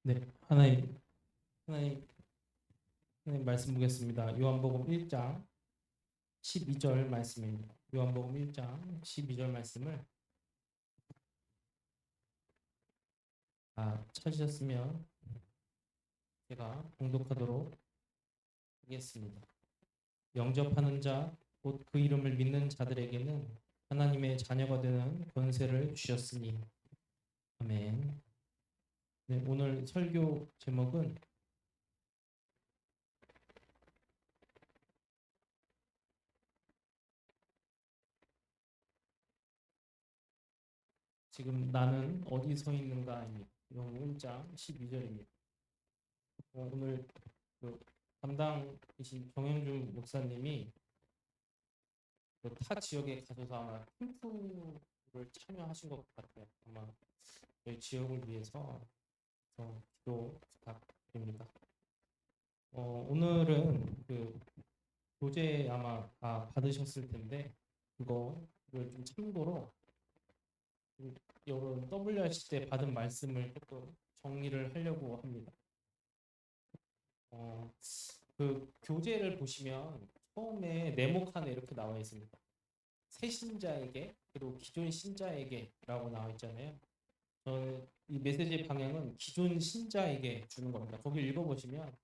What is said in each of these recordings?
네, 하나님, 하나님 말씀 보겠습니다. 요한복음 1장 12절 말씀입니다. 요한복음 1장 12절 말씀을 찾으셨으면 제가 봉독하도록 하겠습니다. 영접하는 자, 곧 그 이름을 믿는 자들에게는 하나님의 자녀가 되는 권세를 주셨으니. 아멘. 네, 오늘 설교 제목은 지금 나는 어디 서 있는가입니다. 요한복음 1장 12절입니다. 오늘 그 담당이신 정영준 목사님이 그타 지역에 가셔서 아마 캠프를 참여하신 것 같아요. 아마 저희 지역을 위해서 기도 부탁드립니다. 오늘은 그 교재 아마 다 받으셨을 텐데 그거를 좀 참고로 여러 WRC 때 받은 말씀을 조금 정리를 하려고 합니다. 그 교재를 보시면 처음에 네모칸에 이렇게 나와 있습니다. 새 신자에게 그리고 기존 신자에게라고 나와 있잖아요. 이 메시지의 방향은 기존 신자에게 주는 겁니다. 거기 읽어보시면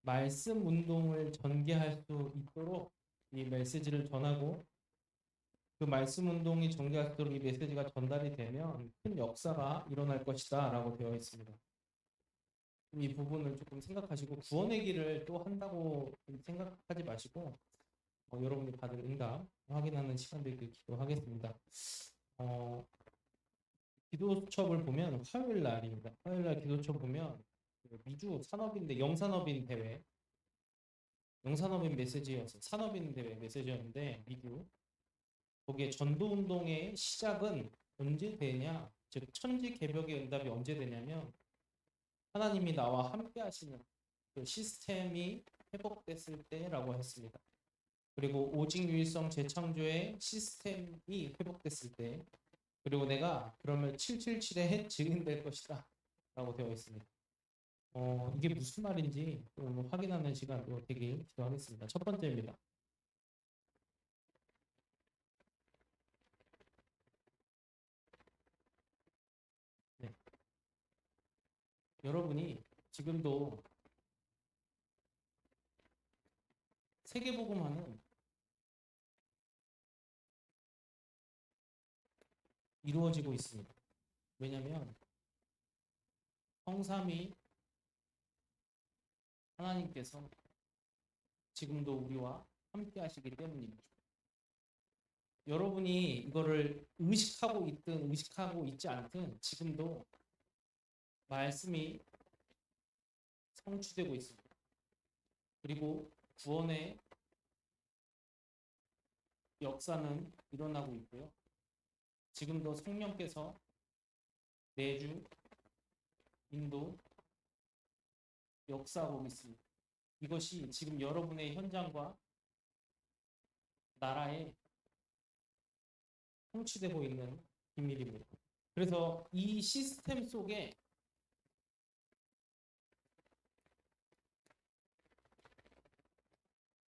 말씀 운동을 전개할 수 있도록 이 메시지를 전하고 그 말씀 운동이 전개할 수 있도록 이 메시지가 전달이 되면 큰 역사가 일어날 것이다 라고 되어 있습니다. 이 부분을 조금 생각하시고 구원의 길을 또 한다고 생각하지 마시고 여러분이 받을 응답 확인하는 시간들 기도하겠습니다. 기도첩을 보면 화요일 날입니다. 화요일 날 기도첩 보면 미주 산업인대 영산업인 대회 영산업인 메시지였어요. 산업인 대회 메시지였는데 미주 거기에 전도운동의 시작은 언제 되냐, 즉 천지 개벽의 응답이 언제 되냐면 하나님이 나와 함께 하시는 그 시스템이 회복됐을 때라고 했습니다. 그리고 오직 유일성 재창조의 시스템이 회복됐을 때, 그리고 내가 그러면 777의 증인될 것이다 라고 되어 있습니다. 이게 무슨 말인지 확인하는 시간으로 되길 기도하겠습니다. 첫 번째입니다. 네. 여러분이 지금도 세계복음화는 이루어지고 있습니다. 왜냐하면 성삼위 하나님께서 지금도 우리와 함께 하시기 때문입니다. 여러분이 이거를 의식하고 있든 의식하고 있지 않든 지금도 말씀이 성취되고 있습니다. 그리고 구원의 역사는 일어나고 있고요. 지금도 성령께서 내주, 인도, 역사하고 있습니다. 이것이 지금 여러분의 현장과 나라에 성취되고 있는 비밀입니다. 그래서 이 시스템 속에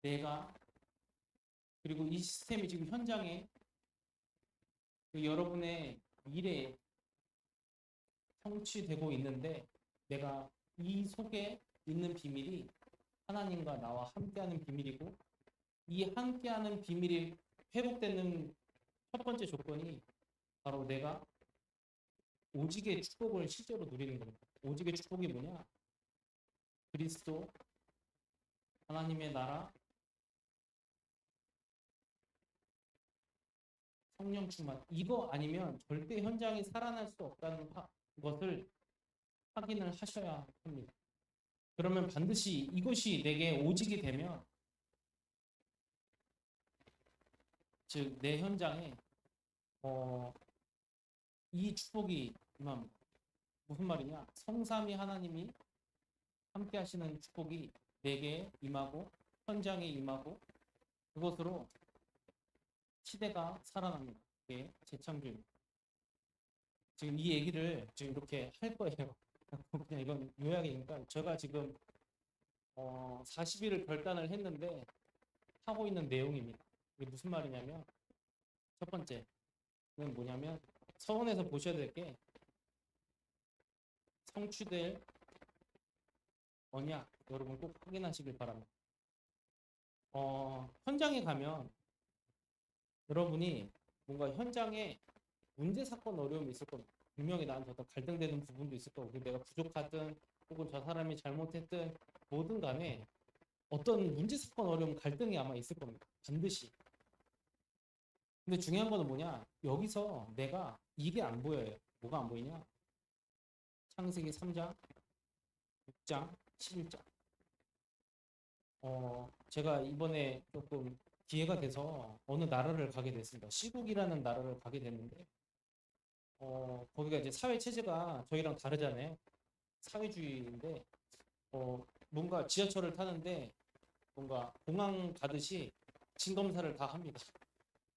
내가 그리고 이 시스템이 지금 현장에 여러분의 미래에 성취되고 있는데 내가 이 속에 있는 비밀이 하나님과 나와 함께하는 비밀이고 이 함께하는 비밀이 회복되는 첫 번째 조건이 바로 내가 오직의 축복을 실제로 누리는 겁니다. 오직의 축복이 뭐냐? 그리스도, 하나님의 나라, 성령 충만. 이거 아니면 절대 현장이 살아날 수 없다는 것을 확인을 하셔야 합니다. 그러면 반드시 이것이 내게 오직이 되면 즉 내 현장에 이 축복이 임합니다. 무슨 말이냐? 성삼위 하나님이 함께 하시는 축복이 내게 임하고 현장에 임하고 그것으로 시대가 살아납니다. 이게 재창조입니다. 지금 이 얘기를 지금 이렇게 할 거예요. 그냥 이건 요약이니까 제가 지금 40일을 결단을 했는데 하고 있는 내용입니다. 이게 무슨 말이냐면 첫 번째는 뭐냐면 서원에서 보셔야 될 게 성취될 언약 여러분 꼭 확인하시길 바랍니다. 현장에 가면 여러분이 뭔가 현장에 문제 사건 어려움이 있을 겁니다. 분명히 나한테 어떤 갈등되는 부분도 있을 거고 내가 부족하든 혹은 저 사람이 잘못했든 뭐든 간에 어떤 문제 사건 어려움 갈등이 아마 있을 겁니다. 반드시. 근데 중요한 거는 뭐냐? 여기서 내가 이게 안 보여요. 뭐가 안 보이냐? 창세기 3장, 6장, 11장. 제가 이번에 조금 기회가 돼서 어느 나라를 가게 됐습니다. 시국이라는 나라를 가게 됐는데, 거기가 이제 사회 체제가 저희랑 다르잖아요. 사회주의인데, 뭔가 지하철을 타는데 뭔가 공항 가듯이 진검사를 다 합니다.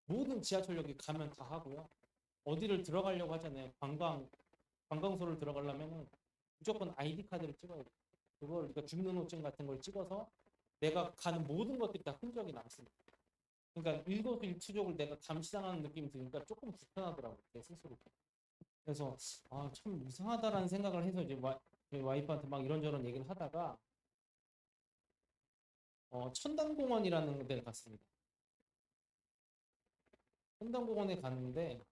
모든 지하철역에 가면 다 하고요. 어디를 들어가려고 하잖아요. 관광소를 들어가려면 무조건 아이디 카드를 찍어야 돼요. 그걸 그러니까 주민등록증 같은 걸 찍어서 내가 가는 모든 것들이 다 흔적이 남습니다. 그러니까 일거수일투족을 내가 감시당하는 느낌이 드니까 조금 불편하더라고요. 내 스스로. 그래서 참 이상하다라는 생각을 해서 이제 와이프한테 막 이런저런 얘기를 하다가 천단공원이라는 데를 갔습니다. 천단공원에 갔는데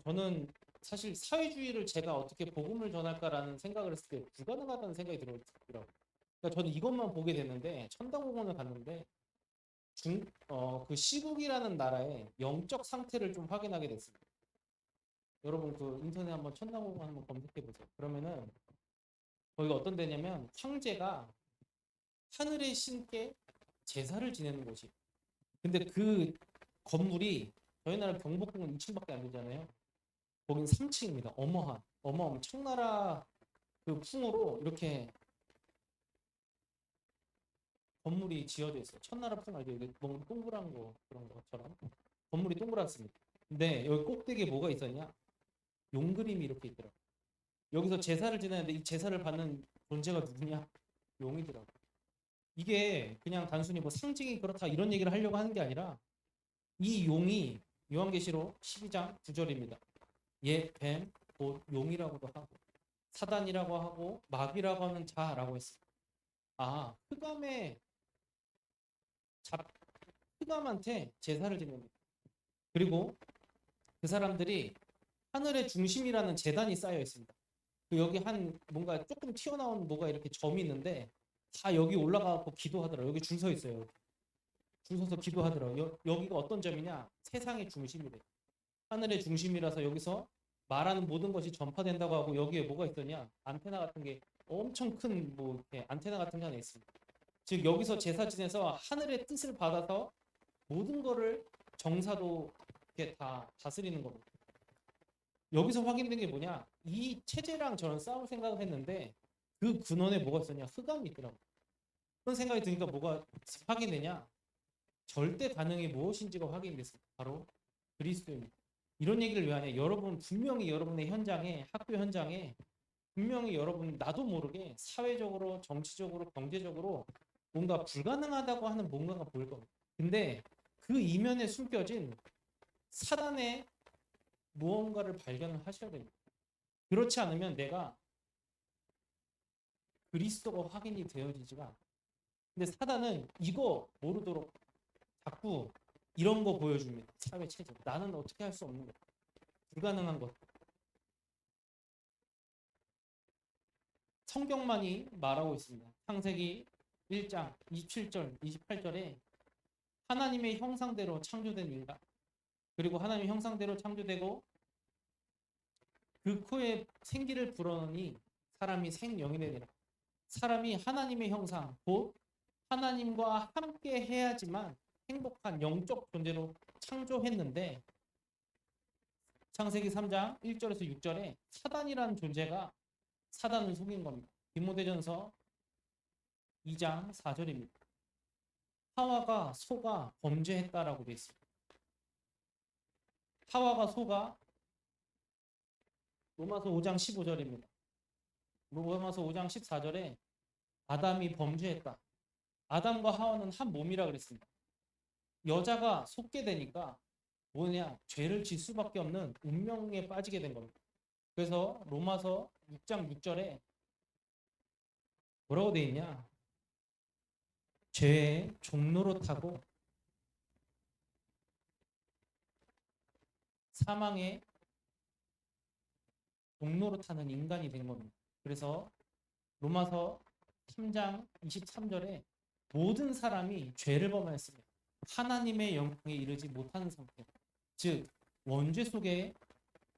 저는 사실 사회주의를 제가 어떻게 복음을 전할까라는 생각을 했을 때 불가능하다는 생각이 들더라고요. 그러니까 저는 이것만 보게 됐는데 천당공원을 갔는데 그 시국이라는 나라의 영적 상태를 좀 확인하게 됐습니다. 여러분 그 인터넷 한번 천당공원 한번 검색해 보세요. 그러면은 거기가 어떤 데냐면 황제가 하늘의 신께 제사를 지내는 곳이. 근데 그 건물이 저희 나라 경복궁은 2층밖에 안 되잖아요. 거긴 3층입니다. 어마어마한 청나라 그 풍으로 이렇게 건물이 지어져 있어요. 천나라 풍 알죠? 이게 뭔가 동그란 거 그런 것처럼 건물이 동그랗습니다. 근데 여기 꼭대기에 뭐가 있었냐? 용 그림이 이렇게 있더라고. 여기서 제사를 지내는데 이 제사를 받는 존재가 누구냐? 용이더라고. 이게 그냥 단순히 뭐 상징이 그렇다 이런 얘기를 하려고 하는 게 아니라 이 용이 요한계시록 12장 9절입니다. 예, 뱀, 곧 용이라고도 하고 사단이라고 하고 마귀라고 하는 자라고 했습니다. 흑암의 흑암한테 제사를 지냅니다. 그리고 그 사람들이 하늘의 중심이라는 제단이 쌓여 있습니다. 여기 한 뭔가 조금 튀어나온 뭐가 이렇게 점이 있는데 다 여기 올라가고 기도하더라고요. 여기 줄 서 있어요. 줄 서서 기도하더라고요. 여기가 어떤 점이냐? 세상의 중심이래. 하늘의 중심이라서 여기서 말하는 모든 것이 전파된다고 하고 여기에 뭐가 있더냐? 안테나 같은 게 엄청 큰 뭐 안테나 같은 게 하나 있습니다. 즉 여기서 제사 지내서 하늘의 뜻을 받아서 모든 거를 정사도 이렇게 다 다스리는 겁니다. 여기서 확인된 게 뭐냐? 이 체제랑 저는 싸울 생각을 했는데 그 근원에 뭐가 있었냐? 흑암이 있더라고. 그런 생각이 드니까 뭐가 확인되냐? 절대 가능이 무엇인지가 확인됐습니다. 바로 그리스도입니다. 이런 얘기를 왜 하냐? 여러분 분명히 여러분의 현장에 학교 현장에 분명히 여러분 나도 모르게 사회적으로 정치적으로 경제적으로 뭔가 불가능하다고 하는 뭔가가 보일 겁니다. 근데 그 이면에 숨겨진 사단의 무언가를 발견을 하셔야 됩니다. 그렇지 않으면 내가 그리스도가 확인이 되어지지가 않아요. 근데 사단은 이거 모르도록 자꾸 이런 거 보여줍니다. 사회 체제. 나는 어떻게 할 수 없는 것. 불가능한 것. 성경만이 말하고 있습니다. 창세기 1장 27절, 28절에 하나님의 형상대로 창조된 인간. 그리고 하나님의 형상대로 창조되고 그 코에 생기를 불어넣으니 사람이 생명이 되니라. 사람이 하나님의 형상, 곧 하나님과 함께 해야지만 행복한 영적 존재로 창조했는데 창세기 3장 1절에서 6절에 사단이라는 존재가 사단을 속인 겁니다. 디모데전서 2장 4절입니다. 하와가 소가 범죄했다라고 되어 있습니다. 하와가 소가 로마서 5장 15절입니다. 로마서 5장 14절에 아담이 범죄했다. 아담과 하와는 한 몸이라 그랬습니다. 여자가 속게 되니까 뭐냐? 죄를 질 수밖에 없는 운명에 빠지게 된 겁니다. 그래서 로마서 6장 6절에 뭐라고 돼 있냐? 죄의 종로로 타고 사망의 종로로 타는 인간이 된 겁니다. 그래서 로마서 3장 23절에 모든 사람이 죄를 범하였습니다. 하나님의 영광에 이르지 못하는 상태, 즉 원죄 속에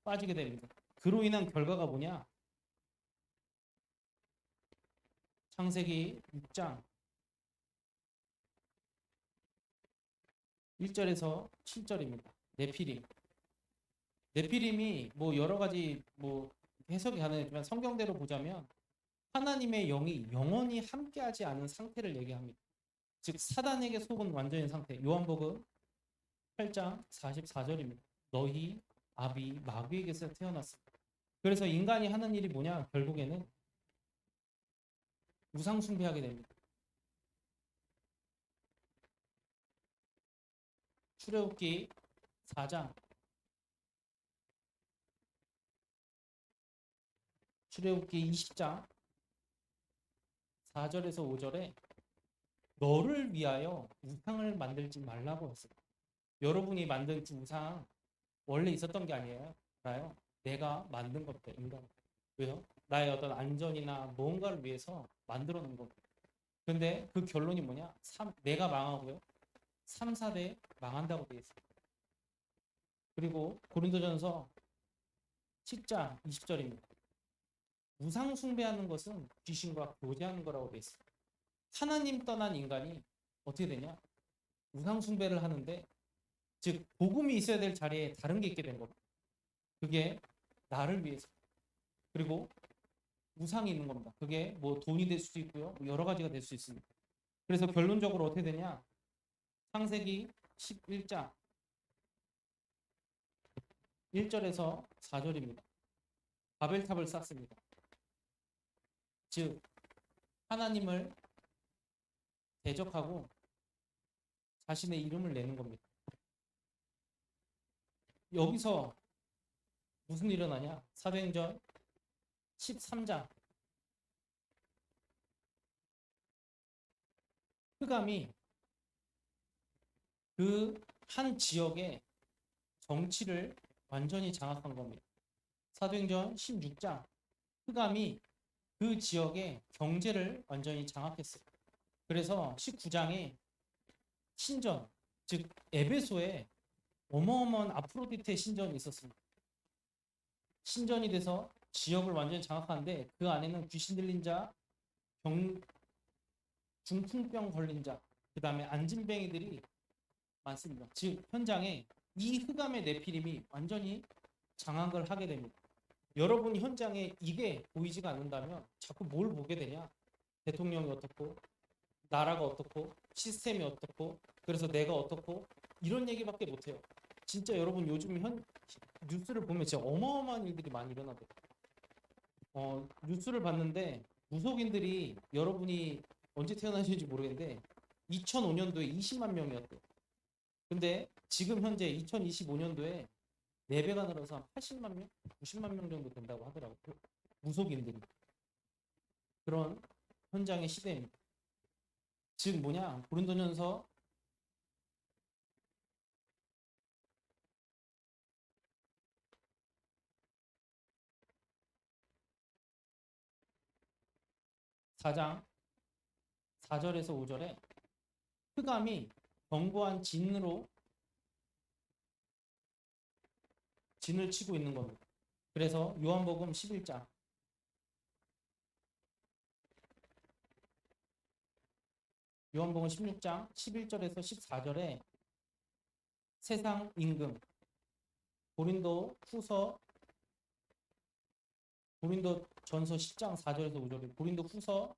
빠지게 됩니다. 그로 인한 결과가 뭐냐? 창세기 6장 1절에서 7절입니다. 네피림이 뭐 여러 가지 뭐 해석이 가능하지만 성경대로 보자면 하나님의 영이 영원히 함께하지 않은 상태를 얘기합니다. 즉 사단에게 속은 완전인 상태. 요한복음 8장 44절입니다. 너희 아비 마귀에게서 태어났습니다. 그래서 인간이 하는 일이 뭐냐? 결국에는 우상 숭배하게 됩니다. 출애굽기 4장 출애굽기 20장 4절에서 5절에 너를 위하여 우상을 만들지 말라고 했어요. 여러분이 만든 그 우상 원래 있었던 게 아니에요. 알아요? 내가 만든 겁니다. 인간. 왜요? 나의 어떤 안전이나 무언가를 위해서 만들어 놓은 겁니다. 근데 그 결론이 뭐냐? 내가 망하고요. 3, 4대 망한다고 되어 있습니다. 그리고 고린도전서 10장 20절입니다. 우상 숭배하는 것은 귀신과 교제하는 거라고 되어 있습니다. 하나님 떠난 인간이 어떻게 되냐? 우상 숭배를 하는데, 즉 복음이 있어야 될 자리에 다른 게 있게 된 겁니다. 그게 나를 위해서. 그리고 우상이 있는 겁니다. 그게 뭐 돈이 될 수도 있고요. 뭐 여러 가지가 될 수 있습니다. 그래서 결론적으로 어떻게 되냐? 창세기 11장 1절에서 4절입니다. 바벨탑을 쌓습니다. 즉 하나님을 대적하고 자신의 이름을 내는 겁니다. 여기서 무슨 일이 일어나냐? 사도행전 13장 흑암이 그 한 지역의 정치를 완전히 장악한 겁니다. 사도행전 16장 흑암이 그 지역의 경제를 완전히 장악했어요. 그래서 19장에 신전, 즉 에베소에 어마어마한 아프로디테 신전이 있었습니다. 신전이 돼서 지역을 완전히 장악하는데 그 안에는 귀신 들린 자, 중풍병 걸린 자, 그 다음에 안진뱅이들이 많습니다. 즉 현장에 이 흑암의 네피림이 완전히 장악을 하게 됩니다. 여러분 현장에 이게 보이지가 않는다면 자꾸 뭘 보게 되냐? 대통령이 어떻고, 나라가 어떻고, 시스템이 어떻고, 그래서 내가 어떻고, 이런 얘기밖에 못해요. 진짜 여러분 요즘 뉴스를 보면 진짜 어마어마한 일들이 많이 일어나더라고요. 뉴스를 봤는데 무속인들이 여러분이 언제 태어나셨는지 모르겠는데 2005년도에 20만 명이었대요. 근데 지금 현재 2025년도에 4배가 늘어서 한 80만 명, 90만 명 정도 된다고 하더라고요. 무속인들이. 그런 현장의 시대입니다. 즉 뭐냐? 고린도전서 4장 4절에서 5절에 흑암이 견고한 진을 치고 있는 겁니다. 그래서 요한복음 11장 요한복음 16장 11절에서 14절에 세상 임금 고린도 전서 10장 4절에서 5절에 고린도 후서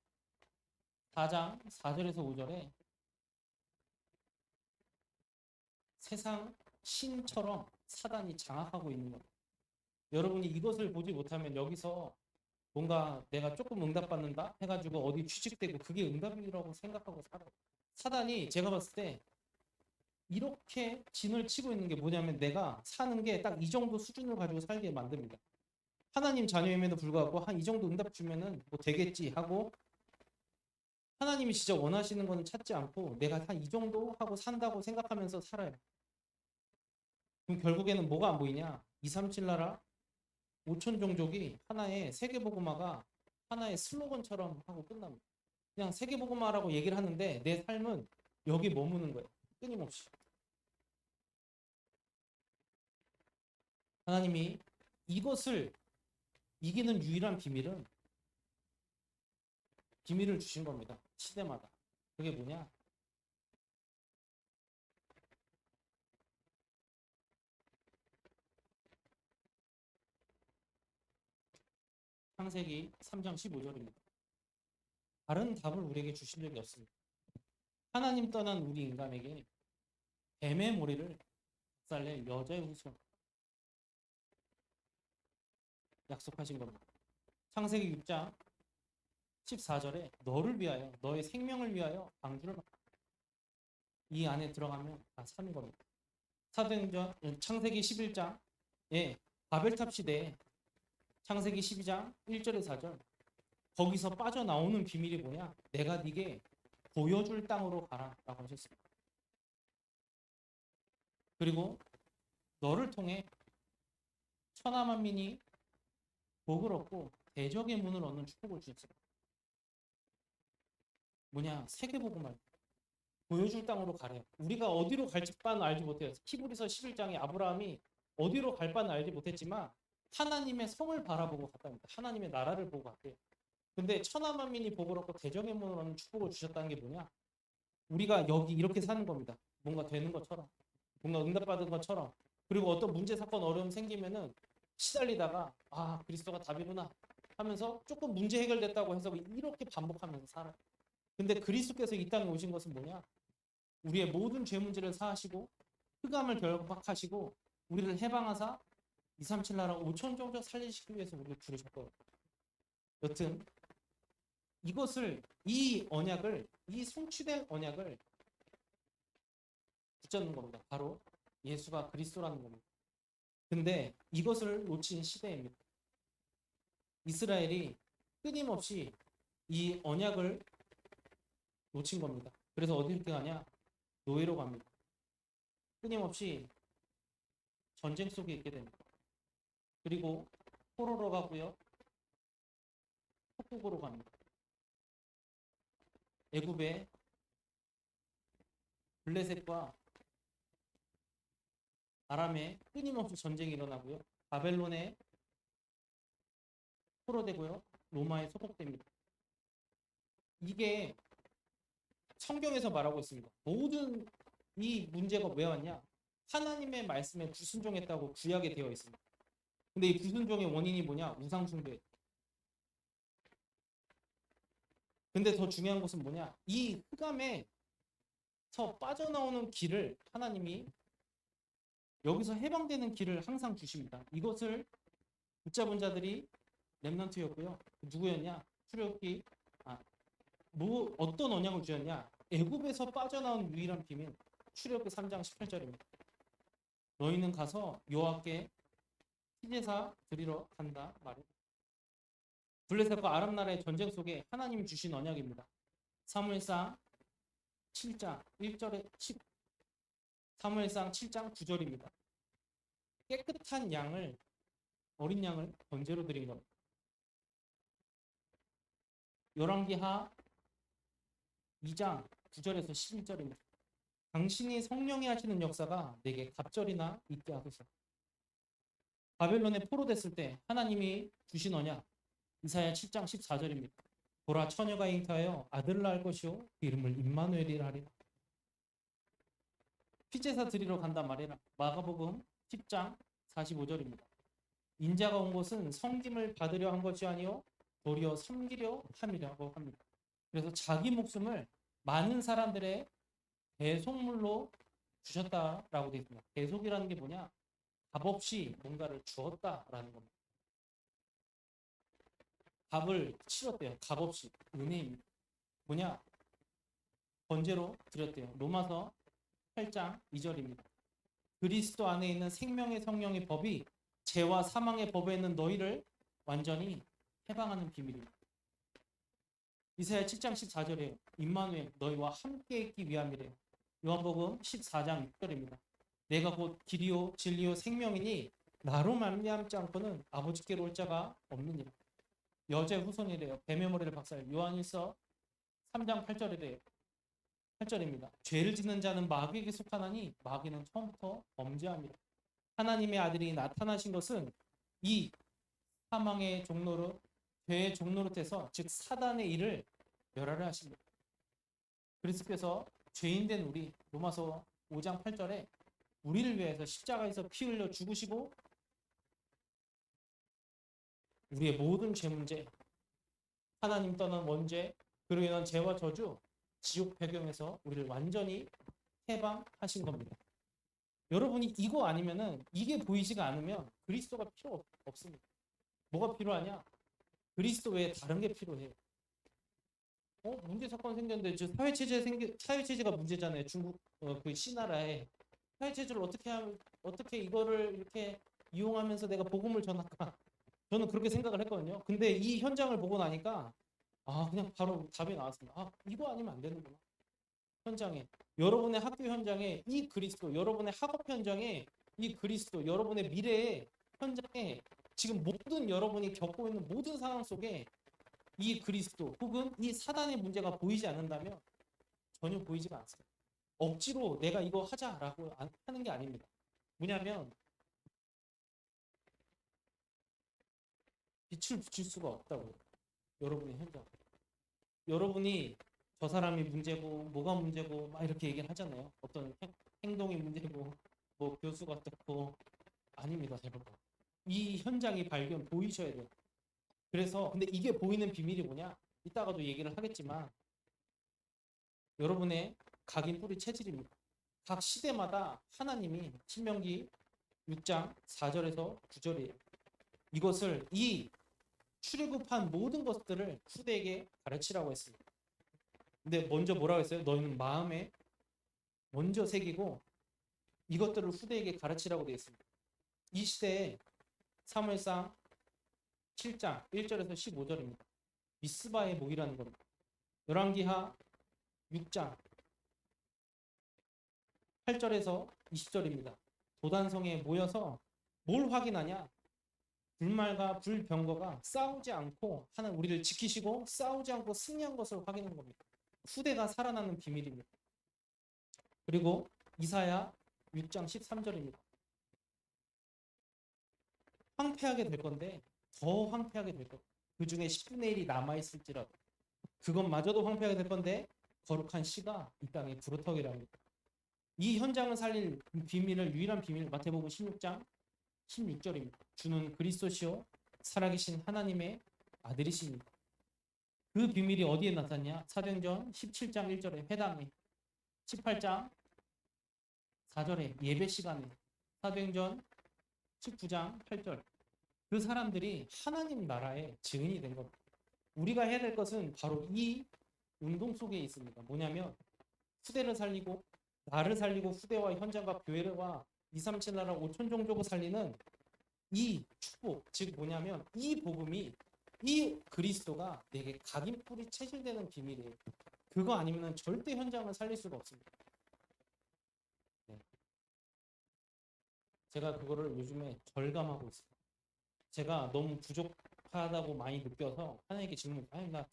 4장 4절에서 5절에 세상 신처럼 사단이 장악하고 있는 겁니다. 여러분이 이것을 보지 못하면 여기서 뭔가 내가 조금 응답받는다 해가지고 어디 취직되고 그게 응답이라고 생각하고 살아요. 사단이 제가 봤을 때 이렇게 진을 치고 있는 게 뭐냐면 내가 사는 게 딱 이 정도 수준을 가지고 살게 만듭니다. 하나님 자녀임에도 불구하고 한 이 정도 응답 주면은 뭐 되겠지 하고 하나님이 진짜 원하시는 거는 찾지 않고 내가 한 이 정도 하고 산다고 생각하면서 살아요. 그럼 결국에는 뭐가 안 보이냐? 237 나라 5천 종족이 하나의 세계복음화가 하나의 슬로건처럼 하고 끝납니다. 그냥 세계복음화라고 얘기를 하는데 내 삶은 여기 머무는 거예요. 끊임없이. 하나님이 이것을 이기는 유일한 비밀을 주신 겁니다. 시대마다. 그게 뭐냐? 창세기 3장 15절입니다. 다른 답을 우리에게 주신 적이 없습니다. 하나님 떠난 우리 인간에게 뱀의 머리를 박살낼 여자의 후손 약속하신 겁니다. 창세기 6장 14절에 너를 위하여 너의 생명을 위하여 방주를 이 안에 들어가면 다 사는 겁니다. 사도행전 창세기 11장에 바벨탑 시대에 창세기 12장 1절에 4절 거기서 빠져나오는 비밀이 뭐냐? 내가 네게 보여줄 땅으로 가라 라고 하셨습니다. 그리고 너를 통해 천하 만민이 복을 얻고 대적의 문을 얻는 축복을 주셨습니다. 뭐냐? 세계복음을 보여줄 땅으로 가래요. 우리가 어디로 갈지 바는 알지 못해요. 히브리서 11장에 아브라함이 어디로 갈 바는 알지 못했지만 하나님의 성을 바라보고 갔답니다. 하나님의 나라를 보고 갔대요. 근데 천하 만민이 복을 얻고 대적의 문을 얻는 축복을 주셨다는 게 뭐냐? 우리가 여기 이렇게 사는 겁니다. 뭔가 되는 것처럼, 뭔가 응답받은 것처럼. 그리고 어떤 문제 사건 어려움 생기면은 시달리다가 아 그리스도가 답이구나 하면서 조금 문제 해결됐다고 해서 이렇게 반복하면서 살아요. 근데 그리스도께서 이 땅에 오신 것은 뭐냐? 우리의 모든 죄 문제를 사하시고 흑암을 결박하시고 우리를 해방하사 237 나라 5천 종족 살리시기 위해서 우리를 부르셨거든요. 여튼 이것을 이 언약을 이 성취된 언약을 붙잡는 겁니다. 바로 예수가 그리스도라는 겁니다. 근데 이것을 놓친 시대입니다. 이스라엘이 끊임없이 이 언약을 놓친 겁니다. 그래서 어디로 가냐? 노예로 갑니다. 끊임없이 전쟁 속에 있게 됩니다. 그리고 포로로 가고요. 북극으로 갑니다. 애굽의 블레셋과 아람에 끊임없이 전쟁이 일어나고요. 바벨론에 포로되고요. 로마에 소속됩니다. 이게 성경에서 말하고 있습니다. 모든 이 문제가 왜 왔냐? 하나님의 말씀에 불순종했다고 구약에 되어 있습니다. 근데 이 불순종의 원인이 뭐냐? 우상숭배. 근데 더 중요한 것은 뭐냐? 이 흑암에서 빠져나오는 길을 하나님이 여기서 해방되는 길을 항상 주십니다. 이것을 붙잡은 자들이 렘넌트였고요. 누구였냐? 출애굽기 뭐 어떤 언약을 주었냐? 애굽에서 빠져나온 유일한 비밀. 출애굽기 3장 18절입니다. 너희는 가서 여호와께 희제사 드리러 간다 말이에요. 블레셋과 아람 나라의 전쟁 속에 하나님이 주신 언약입니다. 사무엘상 7장 1절에 사무엘상 7장 9절입니다. 깨끗한 양을 어린 양을 번제로 드린 겁니다. 열왕기하 2장 9절에서 11절입니다. 당신이 성령이 하시는 역사가 내게 갑절이나 있게 하소서. 바벨론에 포로됐을 때 하나님이 주신 언약 이사야 7장 14절입니다. 보라 처녀가 잉태하여 아들을 낳을 것이요 그 이름을 임마누엘이라 하리라. 피제사 드리러 간다 말이라. 마가복음 10장 45절입니다. 인자가 온 것은 섬김을 받으려 한 것이 아니요 도리어 섬기려 함이라고 합니다. 그래서 자기 목숨을 많은 사람들의 대속물로 주셨다라고 되어 있습니다. 대속이라는 게 뭐냐? 값없이 뭔가를 주었다라는 겁니다. 값을 치렀대요. 값없이 은혜입니다. 뭐냐? 번제로 드렸대요. 로마서 8장 2절입니다. 그리스도 안에 있는 생명의 성령의 법이 죄와 사망의 법에 있는 너희를 완전히 해방하는 비밀입니다. 이사야 7장 14절이에요. 임마누엘 너희와 함께 있기 위함이래요. 요한복음 14장 6절입니다. 내가 곧 길이요 진리요 생명이니 나로 말미암지 않고는 아버지께로 올 자가 없느니라. 여제 후손이래요. 뱀의 머리를 박살. 요한일서 3장 8절이래요. 8절입니다. 죄를 짓는 자는 마귀에게 속하나니 마귀는 처음부터 범죄함이라. 하나님의 아들이 나타나신 것은 이 사망의 종로로 죄의 종노릇에서 즉 사단의 일을 멸하려 하십니다. 그리스도께서 죄인된 우리 로마서 5장 8절에 우리를 위해서 십자가에서 피 흘려 죽으시고 우리의 모든 죄 문제, 하나님 떠난 원죄, 그로 인한 죄와 저주, 지옥 배경에서 우리를 완전히 해방하신 겁니다. 여러분이 이거 아니면은 이게 보이지가 않으면 그리스도가 필요 없습니다. 뭐가 필요하냐? 그리스도 외에 다른 게 필요해요. 문제 사건 생겼는데 저 사회체제가 문제잖아요. 중국 그 시나라에 사회체제를 어떻게 이거를 이렇게 이용하면서 내가 복음을 전할까? 저는 그렇게 생각을 했거든요. 근데 이 현장을 보고 나니까 그냥 바로 답이 나왔습니다. 이거 아니면 안 되는구나. 현장에 여러분의 학교 현장에 이 그리스도, 여러분의 학업 현장에 이 그리스도, 여러분의 미래의 현장에 지금 모든 여러분이 겪고 있는 모든 상황 속에 이 그리스도 혹은 이 사단의 문제가 보이지 않는다면 전혀 보이지가 않습니다. 억지로 내가 이거 하자라고 하는 게 아닙니다. 뭐냐면 빛을 붙일 수가 없다고요. 여러분의 현장. 여러분이 저 사람이 문제고 뭐가 문제고 막 이렇게 얘기를 하잖아요. 어떤 행동이 문제고 뭐 교수가 어떻고 아닙니다. 여러분. 이 현장이 보이셔야 돼요. 그래서 근데 이게 보이는 비밀이 뭐냐? 이따가도 얘기를 하겠지만 여러분의 각인 뿌리 체질입니다. 각 시대마다 하나님이 신명기 6장 4절에서 9절이에요. 이것을 이 출애굽한 모든 것들을 후대에게 가르치라고 했습니다. 근데 먼저 뭐라고 했어요? 너희는 마음에 먼저 새기고 이것들을 후대에게 가르치라고 되어 있습니다. 이 시대에 사무엘상 7장 1절에서 15절입니다. 미스바의 목이라는 겁니다. 열왕기하 6장 8절에서 20절입니다. 도단성에 모여서 뭘 확인하냐? 불말과 불병거가 싸우지 않고 하는 우리를 지키시고 싸우지 않고 승리한 것을 확인한 겁니다. 후대가 살아나는 비밀입니다. 그리고 이사야 6장 13절입니다. 황폐하게 될 건데 더 황폐하게 될 겁니다. 그 중에 10분의 1이 남아있을지라도 그것마저도 황폐하게 될 건데 거룩한 씨가 이 땅에 부르터기라 합니다. 이 현장을 살릴 유일한 비밀 마태복음 16장 16절입니다. 주는 그리스도시요 살아계신 하나님의 아들이십니다. 그 비밀이 어디에 나타났냐? 사도행전 17장 1절에 회당에, 18장 4절에 예배 시간에, 사도행전 19장 8절. 그 사람들이 하나님 나라의 증인이 된 겁니다. 우리가 해야 될 것은 바로 이 운동 속에 있습니다. 뭐냐면 후대를 살리고 나를 살리고 후대와 현장과 교회와 237 나라 5천 종족을 살리는 이 축복, 즉 뭐냐면 이 복음이 이 그리스도가 내게 각인 뿌리 체질되는 비밀이에요. 그거 아니면 절대 현장을 살릴 수가 없습니다. 네. 제가 그거를 요즘에 절감하고 있습니다. 제가 너무 부족하다고 많이 느껴서 하나님께 질문, 나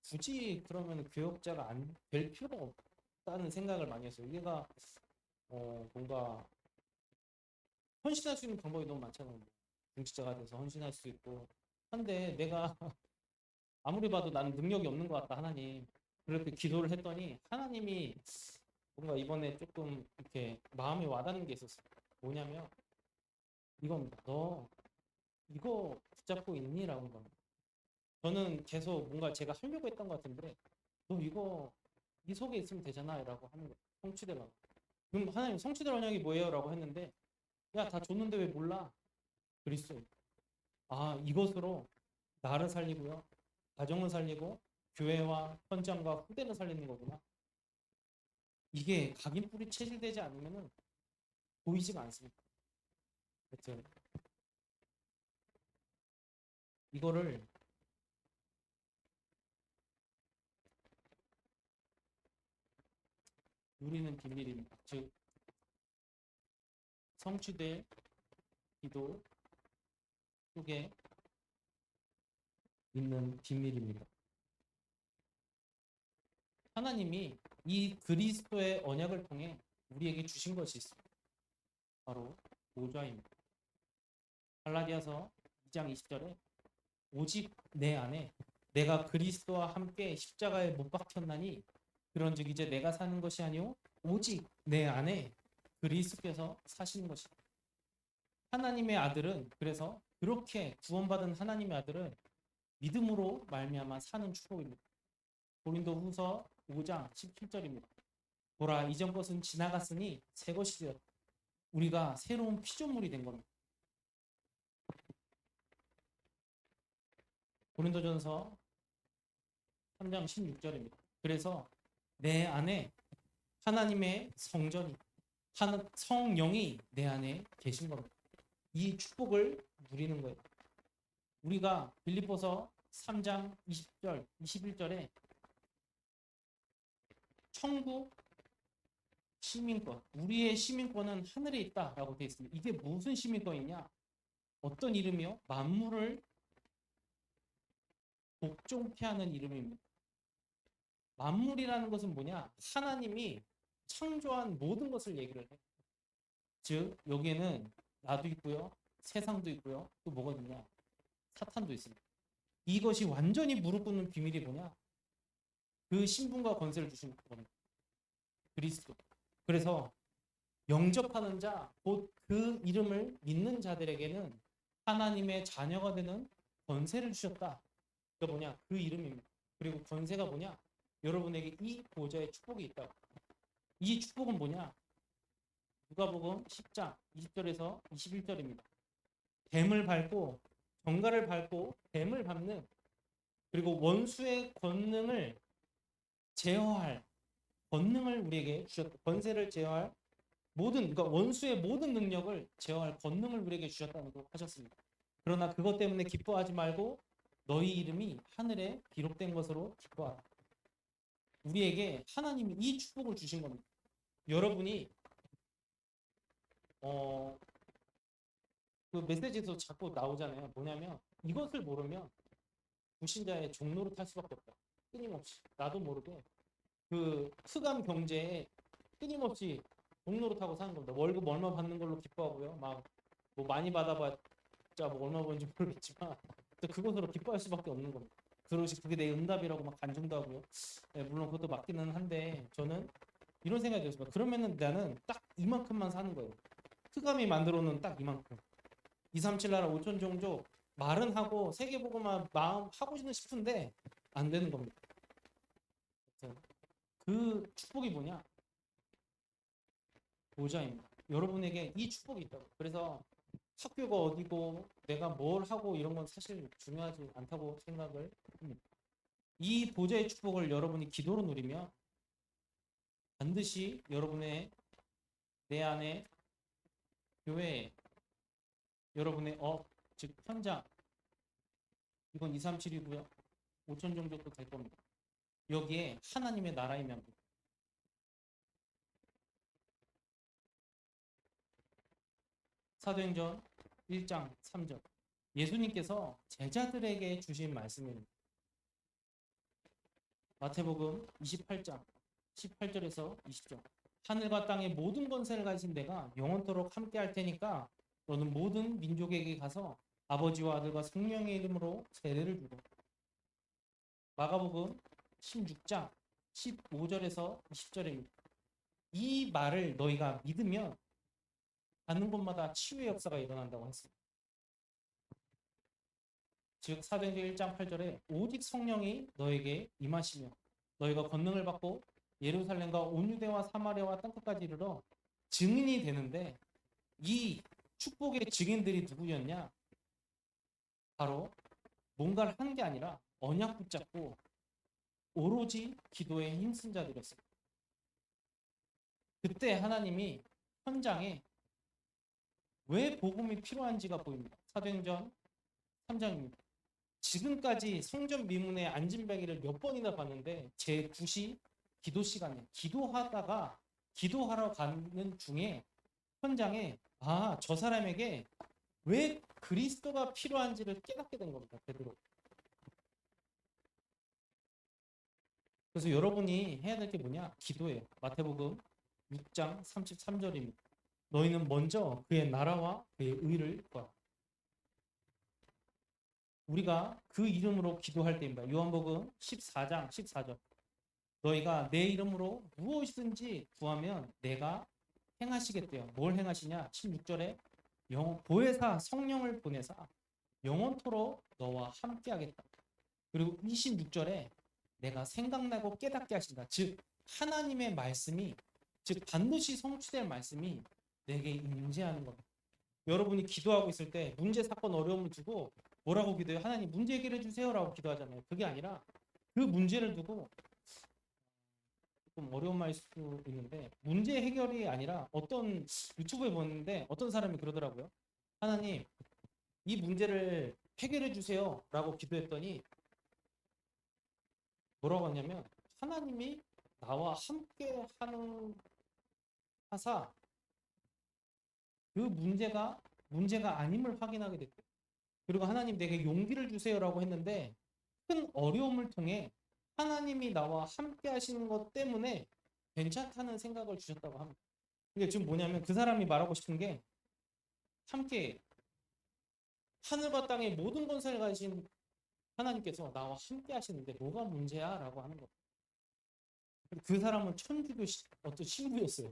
굳이 그러면 교역자가 안 될 필요가 없다는 생각을 많이 했어요. 얘가 뭔가 헌신할 수 있는 방법이 너무 많잖아요. 공직자가 돼서 헌신할 수 있고 한데 내가 아무리 봐도 나는 능력이 없는 것 같다 하나님. 그렇게 기도를 했더니 하나님이 뭔가 이번에 조금 이렇게 마음에 와닿는 게 있었어요. 뭐냐면 이건 너 이거 붙잡고 있니? 라는 겁니다. 저는 계속 뭔가 제가 하려고 했던 것 같은데 너 이거 네 속에 있으면 되잖아 라고 하는 거예요. 성취되라고. 그럼 하나님 성취될 언약이 뭐예요? 라고 했는데 야 다 줬는데 왜 몰라? 그리스도. 이것으로 나를 살리고요. 가정을 살리고 교회와 현장과 후대를 살리는 거구나. 이게 각인뿔이 체질되지 않으면은 보이지가 않습니다. 여튼 이거를 누리는 비밀입니다. 즉 성취될 기도 속에 있는 비밀입니다. 하나님이 이 그리스도의 언약을 통해 우리에게 주신 것이 있습니다. 바로 보좌입니다. 갈라디아서 2장 20절에 오직 내 안에 내가 그리스도와 함께 십자가에 못 박혔나니 그런즉 이제 내가 사는 것이 아니오 오직 내 안에 그리스도께서 사시는 것이다. 하나님의 아들은 그래서 그렇게 구원받은 하나님의 아들은 믿음으로 말미암아 사는 축복입니다. 고린도후서 5장 17절입니다. 보라 이전 것은 지나갔으니 새 것이 되었다. 우리가 새로운 피조물이 된 겁니다. 고린도전서 3장 16절입니다. 그래서 내 안에 하나님의 성전이 성령이 내 안에 계신 겁니다. 이 축복을 누리는 거예요. 우리가 빌립보서 3장 20절, 21절에 천국 시민권, 우리의 시민권은 하늘에 있다라고 되어 있습니다. 이게 무슨 시민권이냐? 어떤 이름이요? 만물을 복종케 하는 이름입니다. 만물이라는 것은 뭐냐? 하나님이 창조한 모든 것을 얘기를 해요. 즉 여기에는 나도 있고요, 세상도 있고요, 또 뭐가 있냐? 사탄도 있습니다. 이것이 완전히 무릎 꿇는 비밀이 뭐냐? 그 신분과 권세를 주신 겁니다. 그리스도. 그래서 영접하는 자, 곧 그 이름을 믿는 자들에게는 하나님의 자녀가 되는 권세를 주셨다. 그게 뭐냐? 그 이름입니다. 그리고 권세가 뭐냐? 여러분에게 이 보좌의 축복이 있다. 이 축복은 뭐냐? 누가복음 10장 20절에서 21절입니다. 뱀을 밟고 정갈을 밟고 뱀을 밟는, 그리고 원수의 권능을 제어할 권능을 우리에게 주셨다. 권세를 제어할 모든, 그러니까 원수의 모든 능력을 제어할 권능을 우리에게 주셨다는 걸 하셨습니다. 그러나 그것 때문에 기뻐하지 말고 너희 이름이 하늘에 기록된 것으로 기뻐하라. 우리에게 하나님이 이 축복을 주신 겁니다. 여러분이 그 메시지에서 자꾸 나오잖아요. 뭐냐면 이것을 모르면 불신자의 종로로 탈 수밖에 없다. 끊임없이 나도 모르게 그 흑암 경제에 끊임없이 종로로 타고 사는 겁니다. 월급 얼마 받는 걸로 기뻐하고요. 막 뭐 많이 받아봤자 뭐 얼마 버는지 모르겠지만 또 그것으로 기뻐할 수밖에 없는 겁니다. 그게 내 응답이라고 막 간증도 하고요. 네, 물론 그것도 맞기는 한데 저는 이런 생각이 들었습니다. 그러면은 나는 딱 이만큼만 사는 거예요. 흑암이 만들어 놓은 딱 이만큼. 237 나라 5천 종족 말은 하고 세계보고만 마음 하고 싶은데 안 되는 겁니다. 그 축복이 뭐냐? 보좌입니다. 여러분에게 이 축복이 있다고. 그래서 학교가 어디고 내가 뭘 하고 이런 건 사실 중요하지 않다고 생각을 합니다. 이 보좌의 축복을 여러분이 기도로 누리면 반드시 여러분의 내 안에 교회, 여러분의 즉 현장, 이건 237이고요. 5천 종족도 될 겁니다. 여기에 하나님의 나라이면 사도행전 1장 3절 예수님께서 제자들에게 주신 말씀입니다. 마태복음 28장 18절에서 20절 하늘과 땅의 모든 권세를 가진 내가 영원토록 함께 할 테니까 너는 모든 민족에게 가서 아버지와 아들과 성령의 이름으로 세례를 주고. 마가복음 16장 15절에서 20절입니다. 이 말을 너희가 믿으면 가는 곳마다 치유의 역사가 일어난다고 했습니다. 즉 사도행전 1장 8절에 오직 성령이 너에게 임하시며 너희가 권능을 받고 예루살렘과 온 유대와 사마리아와 땅끝까지 이르러 증인이 되는데, 이 축복의 증인들이 누구였냐? 바로 뭔가를 한 게 아니라 언약 붙잡고 오로지 기도에 힘쓴 자들이었어요. 그때 하나님이 현장에 왜 복음이 필요한지가 보입니다. 사도행전 3장입니다. 지금까지 성전 미문의 안진뱅이를 몇 번이나 봤는데 제 9시 기도 시간에 기도하러 가는 중에 현장에 저 사람에게 왜 그리스도가 필요한지를 깨닫게 된 겁니다. 베드로. 그래서 여러분이 해야 될 게 뭐냐? 기도예요. 마태복음 6장 33절입니다. 너희는 먼저 그의 나라와 그의 의를 구하라. 우리가 그 이름으로 기도할 때입니다. 요한복음 14장 14절. 너희가 내 이름으로 무엇이든지 구하면 내가 행하시겠대요. 뭘 행하시냐? 16절에 보혜사 성령을 보내사 영원토록 너와 함께 하겠다. 그리고 26절에 내가 생각나고 깨닫게 하신다. 즉 하나님의 말씀이 즉 반드시 성취될 말씀이 내게 임재하는 겁니다. 여러분이 기도하고 있을 때 문제, 사건, 어려움을 두고 뭐라고 기도해요? 하나님 문제 해결해 주세요라고 기도하잖아요. 그게 아니라 그 문제를 두고 좀 어려운 말일 수도 있는데 문제 해결이 아니라 어떤 유튜브에 보는데 어떤 사람이 그러더라고요. 하나님 이 문제를 해결해 주세요라고 기도했더니 뭐라고 하냐면 하나님이 나와 함께 하는 하사 그 문제가 아님을 확인하게 됐대요. 그리고 하나님 내게 용기를 주세요라고 했는데 큰 어려움을 통해 하나님이 나와 함께 하시는 것 때문에 괜찮다는 생각을 주셨다고 합니다. 이게 지금 뭐냐면 그 사람이 말하고 싶은 게 함께 하늘과 땅의 모든 권세를 가지신 하나님께서 나와 함께 하시는데 뭐가 문제야? 라고 하는 거예요. 그 사람은 천주교 어떤 신부였어요.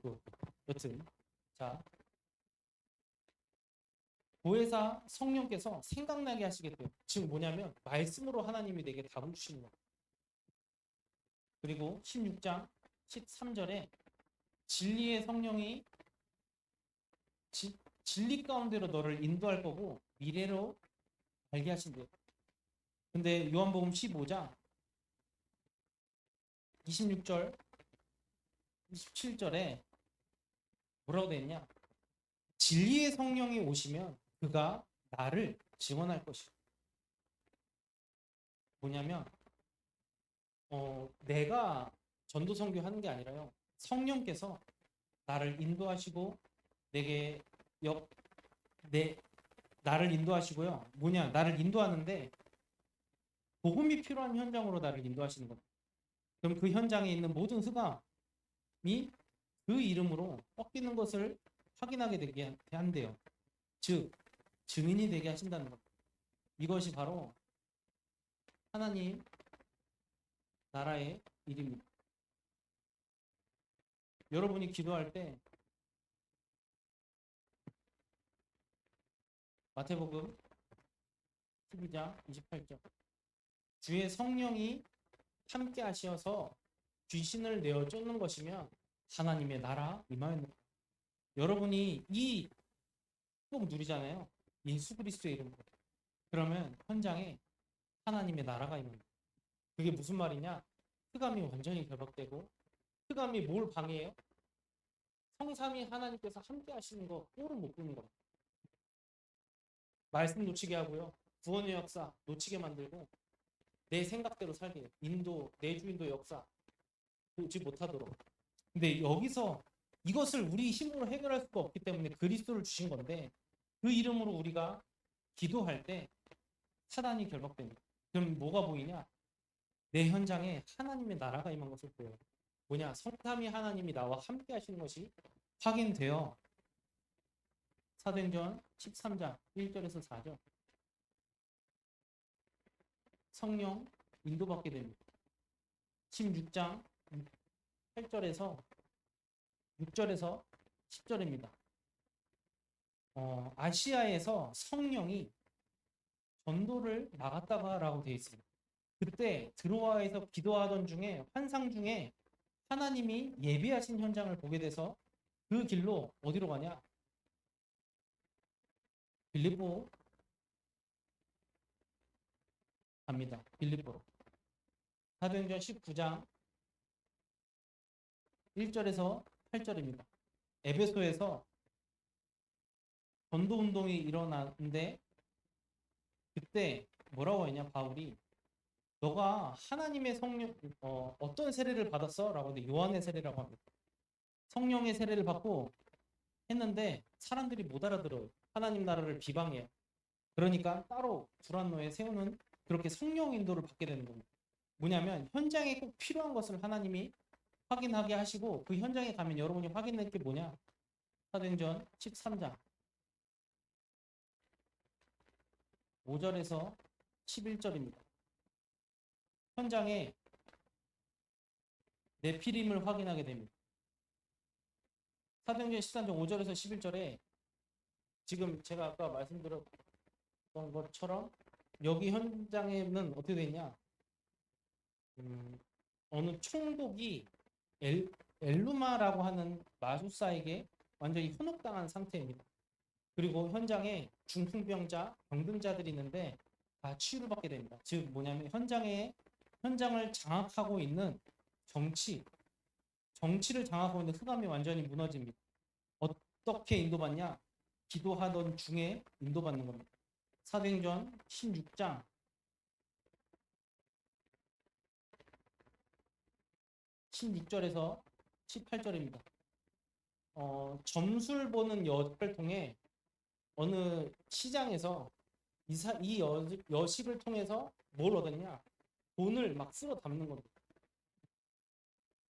여튼 자 보혜사 성령께서 생각나게 하시겠대요. 지금 뭐냐면 말씀으로 하나님이 내게 답을 주시는 거예요. 그리고 16장 13절에 진리의 성령이 진리 가운데로 너를 인도할 거고 미래로 알게 하신대요. 근데 요한복음 15장 26절 27절에 뭐라고 되어 있냐? 진리의 성령이 오시면 그가 나를 증언할 것이요. 뭐냐면 내가 전도 선교하는 게 아니라요. 성령께서 나를 인도하시고 내게 나를 인도하시고요. 뭐냐? 나를 인도하는데 복음이 필요한 현장으로 나를 인도하시는 겁니다. 그럼 그 현장에 있는 모든 흑암이 그 이름으로 꺾이는 것을 확인하게 되게 한대요. 즉 증인이 되게 하신다는 것. 이것이 바로 하나님 나라의 일입니다. 여러분이 기도할 때 마태복음 12장 28절 주의 성령이 함께 하셔서 귀신을 내어 쫓는 것이면 하나님의 나라 임하였노라. 여러분이 이 꼭 누리잖아요. 예수 그리스도의 이름으로. 그러면 현장에 하나님의 나라가 임합니다. 그게 무슨 말이냐? 흑암이 완전히 결박되고 흑암이 뭘 방해해요? 성삼위 하나님께서 함께 하시는 거 꼴을 못 보는 거예요. 말씀 놓치게 하고요. 구원의 역사 놓치게 만들고 내 생각대로 살게 해요. 내주인도 역사 보지 못하도록. 근데 여기서 이것을 우리 힘으로 해결할 수가 없기 때문에 그리스도를 주신 건데 그 이름으로 우리가 기도할 때 사단이 결박됩니다. 그럼 뭐가 보이냐? 내 현장에 하나님의 나라가 임한 것을 보여요. 뭐냐? 성삼위 하나님이 나와 함께 하시는 것이 확인되어 사도행전 13장 1절에서 4절 성령 인도받게 됩니다. 16장 8절에서 6절에서 10절입니다. 아시아에서 성령이 전도를 막았다라고 되어 있습니다. 그때 드로아에서 기도하던 중에 환상 중에 하나님이 예비하신 현장을 보게 돼서 그 길로 어디로 가냐? 빌립보 갑니다. 빌립보로. 사도행전 19장 1절에서 8절입니다. 에베소에서 전도 운동이 일어나는데 그때 뭐라고 했냐 바울이 너가 하나님의 성령 어떤 세례를 받았어? 라고 하는데 요한의 세례라고 합니다. 성령의 세례를 받고 했는데 사람들이 못 알아들어요. 하나님 나라를 비방해요. 그러니까 따로 두란노에 세우는 그렇게 성령 인도를 받게 되는 겁니다. 뭐냐면 현장에 꼭 필요한 것을 하나님이 확인하게 하시고 그 현장에 가면 여러분이 확인할 게 뭐냐? 사도행전 13장 5절에서 11절입니다. 현장에 네피림을 확인하게 됩니다. 사도행전 13장 5절에서 11절에 지금 제가 아까 말씀드렸던 것처럼 여기 현장에는 어떻게 되냐? 어느 총독이 엘루마라고 하는 마술사에게 완전히 현혹당한 상태입니다. 그리고 현장에 중풍병자, 병든자들이 있는데 다 치유를 받게 됩니다. 즉 뭐냐면 현장을 장악하고 있는 정치를 장악하고 있는 흑암이 완전히 무너집니다. 어떻게 인도받냐? 기도하던 중에 인도받는 겁니다. 사도행전 16장 16절에서 18절입니다. 점술 보는 여식을 통해 어느 시장에서 이 여식을 통해서 뭘 얻었냐? 돈을 막 쓸어 담는 겁니다.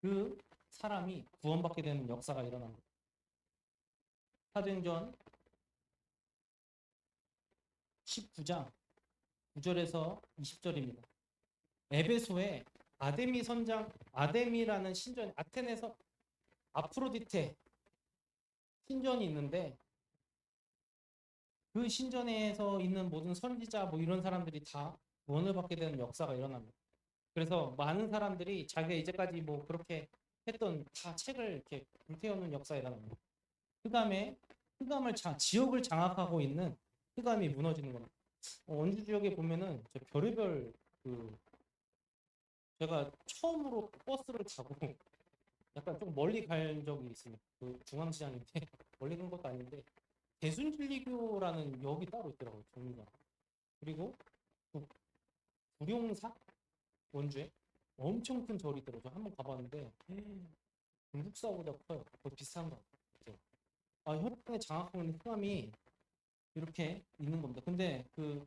그 사람이 구원받게 되는 역사가 일어납니다. 사도행전 19장 9절에서 20절입니다. 에베소에 아데미라는 신전, 아테네에서 아프로디테 신전이 있는데 그 신전에서 있는 모든 선지자 뭐 이런 사람들이 다 구원을 받게 되는 역사가 일어납니다. 그래서 많은 사람들이 자기가 이제까지 뭐 그렇게 했던 다 책을 이렇게 불태우는 역사가 일어납니다. 지역을 장악하고 있는 흑암이 무너지는 겁니다. 원주 지역에 보면은 저 별의별 제가 처음으로 버스를 타고 약간 좀 멀리 간 적이 있습니다. 그 중앙시장인데 멀리 간 것도 아닌데 대순진리교라는 역이 따로 있더라고요. 정류장. 그리고 구룡사 원주에 엄청 큰 절이 있더라고요. 한번 가봤는데 불국사보다 커요. 거의 비슷한 것 같아요. 혈액에 장악하고 있는 흑암이 이렇게 있는 겁니다. 근데 그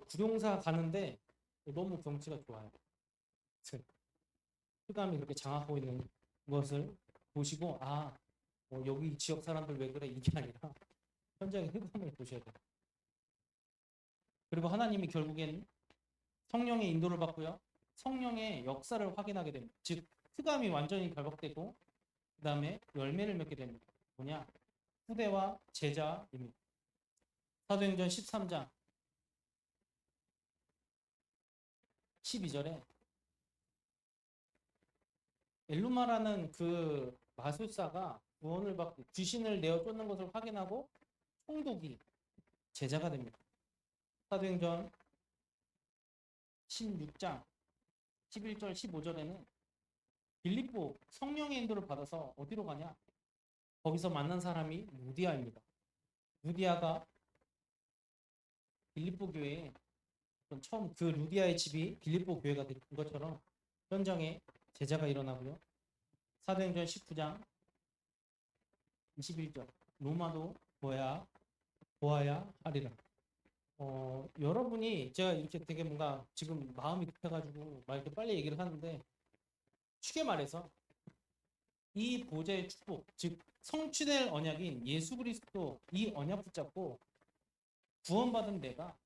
구룡사 가는데 너무 경치가 좋아요. 흑암이 그렇게 장악하고 있는 것을 보시고 여기 지역 사람들 왜 그래 이게 아니라 현장의 흑암을 보셔야 돼요. 그리고 하나님이 결국엔 성령의 인도를 받고요. 성령의 역사를 확인하게 됩니다. 즉 흑암이 완전히 결박되고 그 다음에 열매를 맺게 됩니다. 뭐냐? 후대와 제자입니다. 사도행전 13장 12절에 엘루마라는 그 마술사가 구원을 받고 귀신을 내어 쫓는 것을 확인하고 총독이 제자가 됩니다. 사도행전 16장 11절 15절에는 빌립보 성령의 인도를 받아서 어디로 가냐? 거기서 만난 사람이 루디아입니다. 루디아가 빌립보 교회에 처음 그 루디아의 집이 빌립보 교회가 된 것처럼 현장에 제자가 일어나고요. 사도행전 19장 21절 로마도 보아야 하리라. 여러분이 제가 이렇게 되게 뭔가 지금 마음이 급해가지고 막 이렇게 빨리 얘기를 하는데 쉽게 말해서 이 보좌의 축복, 즉 성취될 언약인 예수 그리스도 이 언약 붙잡고 구원받은 내가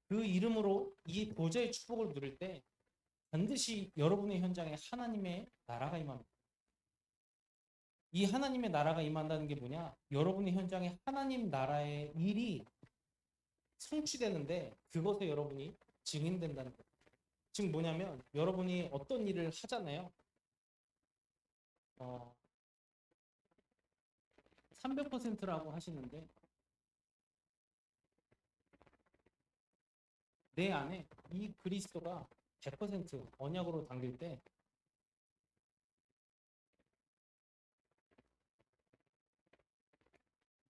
그 이름으로 이 보좌의 축복을 누릴 때 반드시 여러분의 현장에 하나님의 나라가 임합니다. 이 하나님의 나라가 임한다는 게 뭐냐? 여러분의 현장에 하나님 나라의 일이 성취되는데 그것에 여러분이 증인된다는 거예요. 즉 뭐냐면 여러분이 어떤 일을 하잖아요. 300%라고 하시는데 내 안에 이 그리스도가 100% 언약으로 담길 때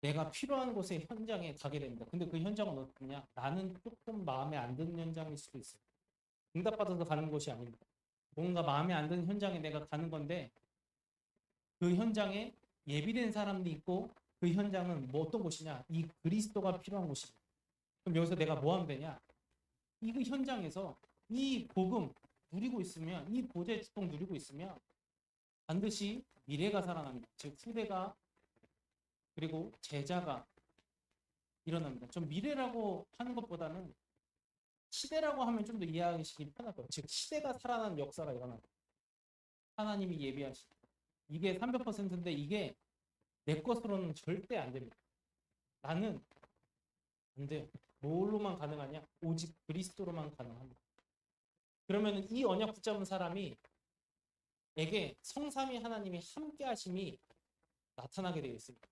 내가 필요한 곳에 현장에 가게 됩니다. 근데 그 현장은 어떠냐? 나는 조금 마음에 안 드는 현장일 수도 있어요. 응답받아서 가는 곳이 아닙니다. 뭔가 마음에 안 드는 현장에 내가 가는 건데 그 현장에 예비된 사람도 있고 그 현장은 뭐 어떤 곳이냐? 이 그리스도가 필요한 곳이죠. 그럼 여기서 내가 뭐 하면 되냐? 이 현장에서 이 복음 누리고 있으면 이 보좌의 축복 누리고 있으면 반드시 미래가 살아납니다. 즉 후대가 그리고 제자가 일어납니다. 좀 미래라고 하는 것보다는 시대라고 하면 좀 더 이해하시기 편할 거예요. 즉 시대가 살아나는 역사가 일어납니다. 하나님이 예비하신 이게 300%인데 이게 내 것으로는 절대 안 됩니다. 나는 안 돼요. 뭘로만 가능하냐? 오직 그리스도로만 가능합니다. 그러면 이 언약 붙잡은 사람이 에게 성삼위 하나님이 함께 하심이 나타나게 되어 있습니다.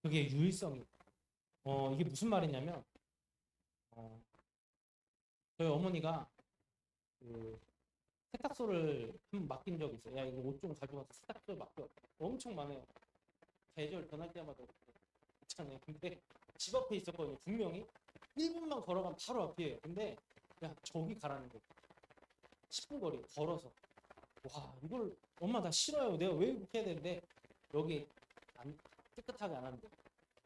그게 유일성이. 이게 무슨 말이냐면 저희 어머니가 그 세탁소를 한번 맡긴 적이 있어요. 야 이거 옷 좀 가져가서 세탁소에 맡겨. 엄청 많아요. 계절 변할 때마다 그렇잖아요. 근데 집 앞에 있었거든요. 분명히 1분만 걸어가면 바로 앞이에요. 근데 야 저기 가라는 거예요. 10분 거리 걸어서. 와 이걸 엄마 나 싫어요. 내가 왜 이렇게 해야 되는데 여기 안 깨끗하게 안 하는데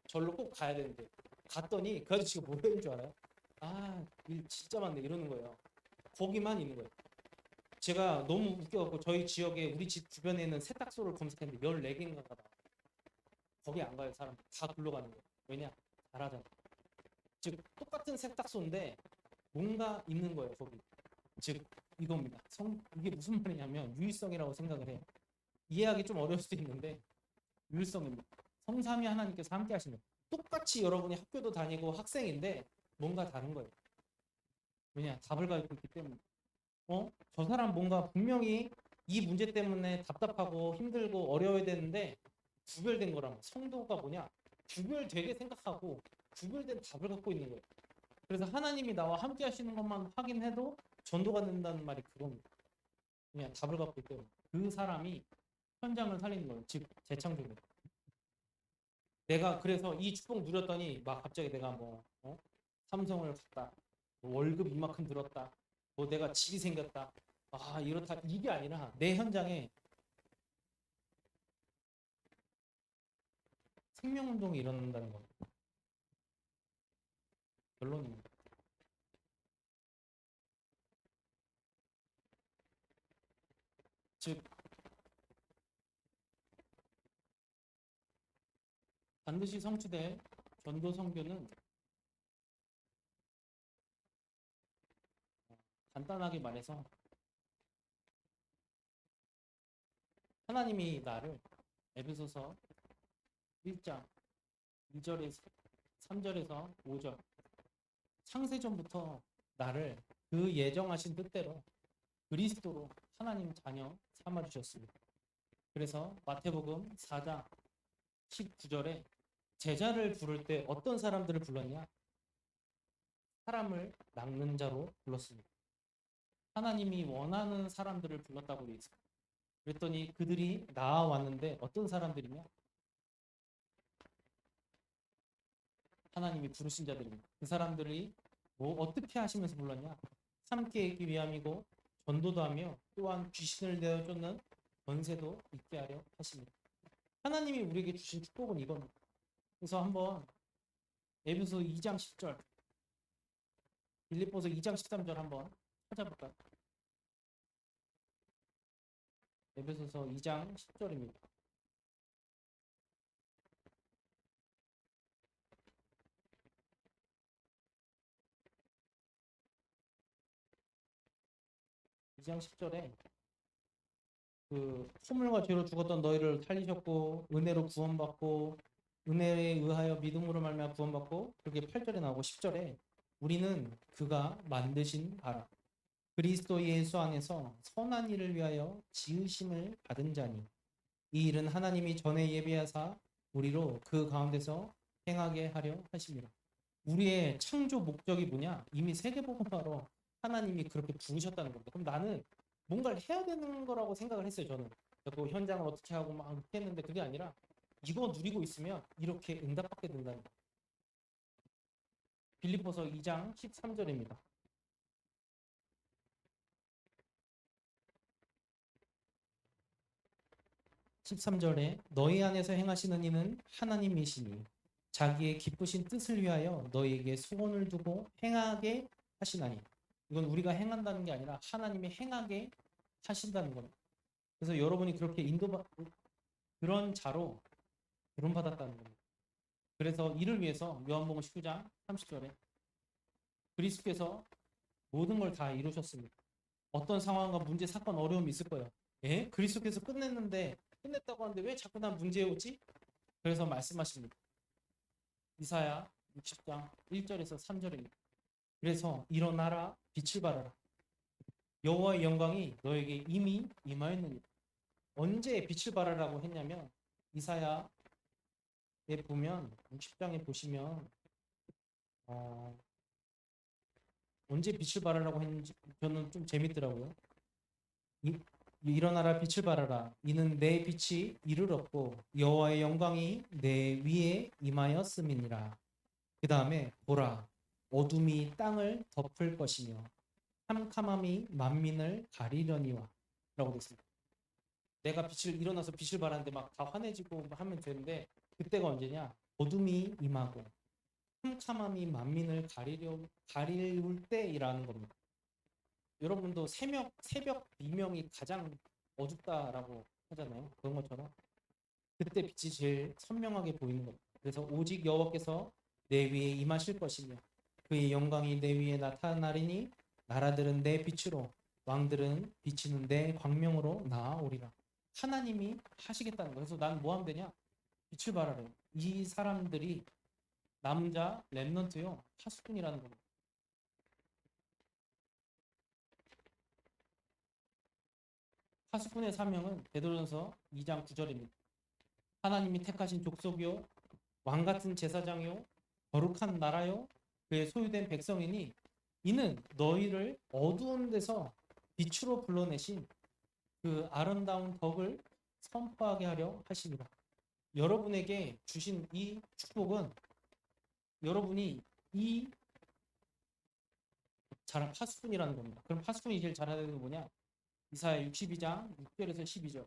절로 꼭 가야 되는데 갔더니 그 아저씨가 뭐 했는 줄 알아요? 아 일 진짜 많네 이러는 거예요. 거기만 있는 거예요. 제가 너무 웃겨갖고 저희 지역에 우리 집 주변에 있는 세탁소를 검색했는데 14개인가가 나와요. 거기 안 가요 사람. 다 글로 가는 거예요. 왜냐? 잘하잖아. 즉 똑같은 세탁소인데 뭔가 있는 거예요 거기. 즉 이겁니다. 이게 무슨 말이냐면 유일성이라고 생각을 해요. 이해하기 좀 어려울 수도 있는데 유일성입니다. 성삼위 하나님께서 함께 하시는 똑같이 여러분이 학교도 다니고 학생인데 뭔가 다른 거예요. 왜냐? 답을 가지고 있기 때문에. 저 사람 뭔가 분명히 이 문제 때문에 답답하고 힘들고 어려워야 되는데 구별된 거랑 성도가 뭐냐? 구별되게 생각하고 구별된 답을 갖고 있는 거예요. 그래서 하나님이 나와 함께 하시는 것만 확인해도 전도가 된다는 말이 그겁니다. 그냥 답을 갖고 있기 때문에 그 사람이 현장을 살리는 거예요. 즉 재창조입니다. 내가 그래서 이 축복 누렸더니 막 갑자기 내가 뭐 삼성을 갔다, 뭐 월급 이만큼 들었다, 뭐 내가 집이 생겼다, 아 이렇다 이게 아니라 내 현장에 생명운동이 일어난다는 겁니다. 결론입니다. 즉 반드시 성취될 전도 선교는 간단하게 말해서 하나님이 나를 에베소서 1장 2절에서 3절에서 5절 창세전부터 나를 그 예정하신 뜻대로 그리스도로 하나님 자녀 삼아주셨습니다. 그래서 마태복음 4장 19절에 제자를 부를 때 어떤 사람들을 불렀냐? 사람을 낚는 자로 불렀습니다. 하나님이 원하는 사람들을 불렀다고 되어 있습니다. 그랬더니 그들이 나아왔는데 어떤 사람들이냐? 하나님이 부르신 자들입니다. 그 사람들이 뭐 어떻게 하시면서 불렀냐? 함께 있기 위함이고 전도도 하며 또한 귀신을 내어쫓는 권세도 있게 하려 하십니다. 하나님이 우리에게 주신 축복은 이겁니다. 그래서 한번 에베소 2장 10절, 빌립보서 2장 13절 한번 찾아볼까요? 에베소서 2장 10절입니다. 이 장 10절에 그 소물과 죄로 죽었던 너희를 살리셨고 은혜로 구원받고 은혜에 의하여 믿음으로 말미암아 구원받고 그렇게 8절에 나오고 10절에 우리는 그가 만드신 바라 그리스도 예수 안에서 선한 일을 위하여 지으심을 받은 자니 이 일은 하나님이 전에 예비하사 우리로 그 가운데서 행하게 하려 하십니다. 우리의 창조 목적이 뭐냐? 이미 세계복음화로 하나님이 그렇게 부르셨다는 겁니다. 그럼 나는 뭔가를 해야 되는 거라고 생각을 했어요. 저는 또 현장을 어떻게 하고 막 이렇게 했는데 그게 아니라 이거 누리고 있으면 이렇게 응답받게 된다는 거예요. 빌립보서 2장 13절입니다. 13절에 너희 안에서 행하시는 이는 하나님이시니 자기의 기쁘신 뜻을 위하여 너희에게 소원을 두고 행하게 하시나니. 이건 우리가 행한다는 게 아니라 하나님이 행하게 하신다는 겁니다. 그래서 여러분이 그렇게 그런 자로 구원받았다는 겁니다. 그래서 이를 위해서 요한복음 19장 30절에 그리스도께서 모든 걸 다 이루셨습니다. 어떤 상황과 문제, 사건, 어려움이 있을 거예요. 예? 그리스도께서 끝냈다고 하는데 왜 자꾸 난 문제에 오지? 그래서 말씀하십니다. 이사야 60장 1절에서 3절입니다. 그래서 일어나라 빛을 발하라. 여호와의 영광이 너에게 이미 임하였느니라. 언제 빛을 발하라고 했냐면 이사야에 보면 60장에 보시면 언제 빛을 발하라고 했는지 저는 좀 재밌더라고요. 일어나라 빛을 발하라. 이는 내 빛이 이를 얻고 여호와의 영광이 내 위에 임하였음이니라. 그 다음에 보라 어둠이 땅을 덮을 것이며 캄캄함이 만민을 가리려니와 라고 됐습니다. 내가 일어나서 빛을 발하는데 막 다 환해지고 하면 되는데 그때가 언제냐? 어둠이 임하고 캄캄함이 만민을 가릴 때이라는 겁니다. 여러분도 새벽 비명이 가장 어둡다라고 하잖아요. 그런 것처럼 그때 빛이 제일 선명하게 보이는 겁니다. 그래서 오직 여호와께서 내 위에 임하실 것이며 그의 영광이 내 위에 나타나리니 나라들은 내 빛으로 왕들은 비치는 내 광명으로 나아오리라. 하나님이 하시겠다는 거예요. 그래서 난 뭐 하면 되냐? 빛을 발하래요. 이 사람들이 남자 렘넌트요 파수꾼이라는 겁니다. 파수꾼의 사명은 베드로전서 2장 9절입니다. 하나님이 택하신 족속이요 왕같은 제사장이요 거룩한 나라요 그의 소유된 백성이니 이는 너희를 어두운 데서 빛으로 불러내신 그 아름다운 덕을 선포하게 하려 하십니다. 여러분에게 주신 이 축복은 여러분이 이 잘한 파수꾼이라는 겁니다. 그럼 파수꾼이 제일 잘해야 되는 게 뭐냐? 이사야 62장 6절에서 12절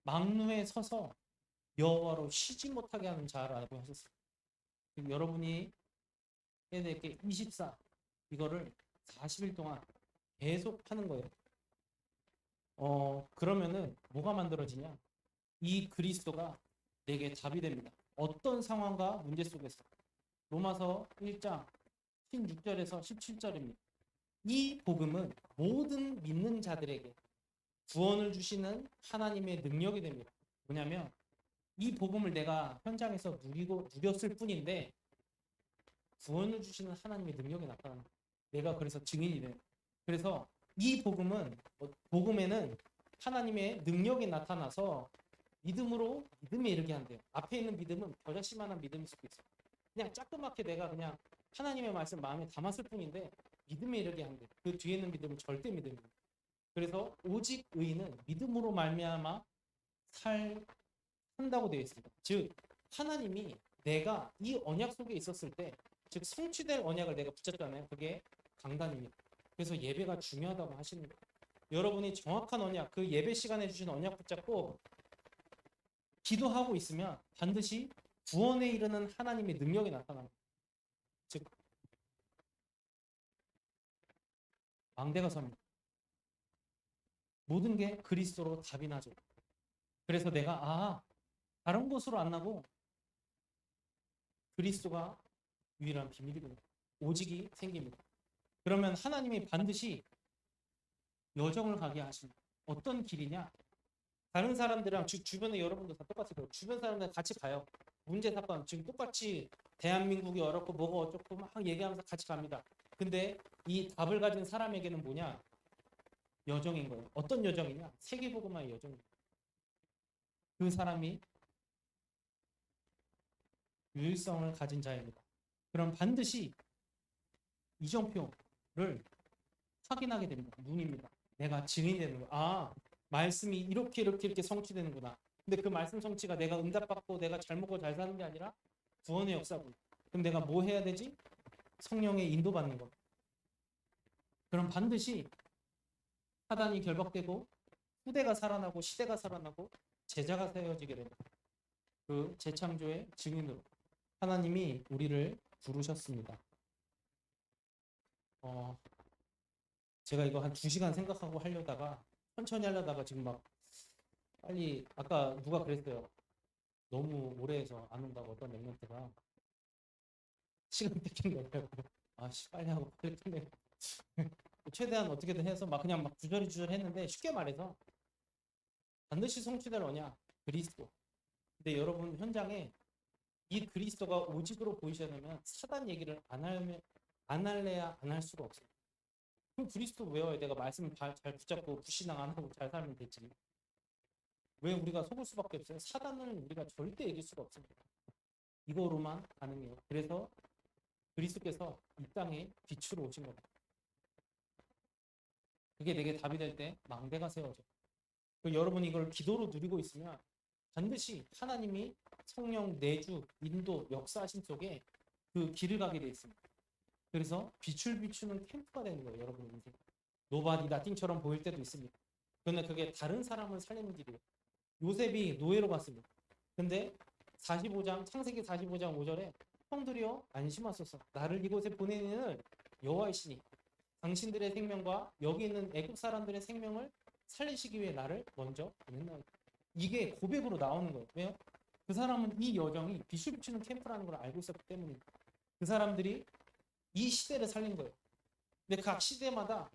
망루에 서서 여호와로 쉬지 못하게 하는 자라고 하셨습니다. 여러분이 해야 될 게 24 이거를 40일 동안 계속 하는 거예요. 그러면은 뭐가 만들어지냐? 이 그리스도가 내게 답이 됩니다. 어떤 상황과 문제 속에서 로마서 1장 16절에서 17절입니다. 이 복음은 모든 믿는 자들에게 구원을 주시는 하나님의 능력이 됩니다. 뭐냐면 이 복음을 내가 현장에서 누렸을 뿐인데 구원을 주시는 하나님의 능력이 나타납니다. 내가 그래서 증인이 돼요. 그래서 이 복음에는 하나님의 능력이 나타나서 믿음에 이르게 한대요. 앞에 있는 믿음은 겨자씨만한 믿음일 수도 있어요. 그냥 짜끄맣게 내가 그냥 하나님의 말씀 마음에 담았을 뿐인데 믿음에 이르게 한대요. 그 뒤에 있는 믿음은 절대 믿음입니다. 그래서 오직 의인은 믿음으로 말미암아 산다고 되어 있습니다. 즉 하나님이 내가 이 언약 속에 있었을 때 즉 성취될 언약을 내가 붙잡잖아요. 그게 강단입니다. 그래서 예배가 중요하다고 하시는 거예요. 여러분이 정확한 언약, 그 예배 시간에 주신 언약 붙잡고 기도하고 있으면 반드시 구원에 이르는 하나님의 능력이 나타납니다. 즉 망대가 섭니다. 모든 게 그리스도로 답이 나죠. 그래서 내가 다른 곳으로 안 나고 그리스도가 유일한 비밀이구나. 오직이 생깁니다. 그러면 하나님이 반드시 여정을 가게 하십니다. 어떤 길이냐? 다른 사람들이랑 주변에 여러분도 다 똑같을 거예요. 주변 사람들 같이 가요. 문제 사건 지금 똑같이 대한민국이 어렵고 뭐가 어쩌고 막 얘기하면서 같이 갑니다. 근데 이 답을 가진 사람에게는 뭐냐? 여정인 거예요. 어떤 여정이냐? 세계복음화의 여정입니다. 그 사람이 유일성을 가진 자입니다. 그럼 반드시 이정표를 확인하게 됩니다. 눈입니다. 내가 증인이 되는 거. 아, 말씀이 이렇게 성취되는구나. 근데 그 말씀 성취가 내가 응답받고 내가 잘 먹고 잘 사는 게 아니라 구원의 역사고. 그럼 내가 뭐 해야 되지? 성령의 인도받는 것. 그럼 반드시 사단이 결박되고 후대가 살아나고 시대가 살아나고 제자가 세워지게 됩니다. 그 재창조의 증인으로 하나님이 우리를 부르셨습니다. 제가 이거 한 2시간 생각하고 하려다가 천천히 하려다가 지금 막 빨리 아까 누가 그랬어요. 너무 오래 해서 안 온다고 어떤 랩런트가 시간 뺏긴다고. 아씨 빨리 하고 빨리 끝내. 최대한 어떻게든 해서 막 그냥 막 주저리 했는데 쉽게 말해서 반드시 성취될 언약 그리스도. 근데 여러분 현장에 이 그리스도가 오직으로 보이셔야되면 사단 얘기를 안 할래야 안 할 수가 없어요. 그럼 그리스도 외워야 내가 말씀 잘 붙잡고 불신앙 안 하고 잘 살면 되지. 왜 우리가 속을 수밖에 없어요? 사단을 우리가 절대 이길 수가 없습니다. 이거로만 가능해요. 그래서 그리스도께서 이 땅에 빛으로 오신 겁니다. 그게 내게 답이 될 때 망대가 세워져. 여러분이 이걸 기도로 누리고 있으면 반드시 하나님이 성령 내주, 인도, 역사하심 속에 그 길을 가게 돼 있습니다. 그래서 빛을 비추는 캠프가 되는 거예요. 여러분 인생. 노바디 나띵처럼 보일 때도 있습니다. 그런데 그게 다른 사람을 살리는 길이에요. 요셉이 노예로 갔습니다. 근데 45장 창세기 45장 5절에 형들이여 안심하소서 나를 이곳에 보내는 여호와이시니 당신들의 생명과 여기 있는 애굽 사람들의 생명을 살리시기 위해 나를 먼저 보냈나이다. 이게 고백으로 나오는 거예요. 왜요? 그 사람은 이 여정이 빛을 비추는 캠프라는 걸 알고 있었기 때문입니다. 그 사람들이 이 시대를 살린 거예요. 근데 각 시대마다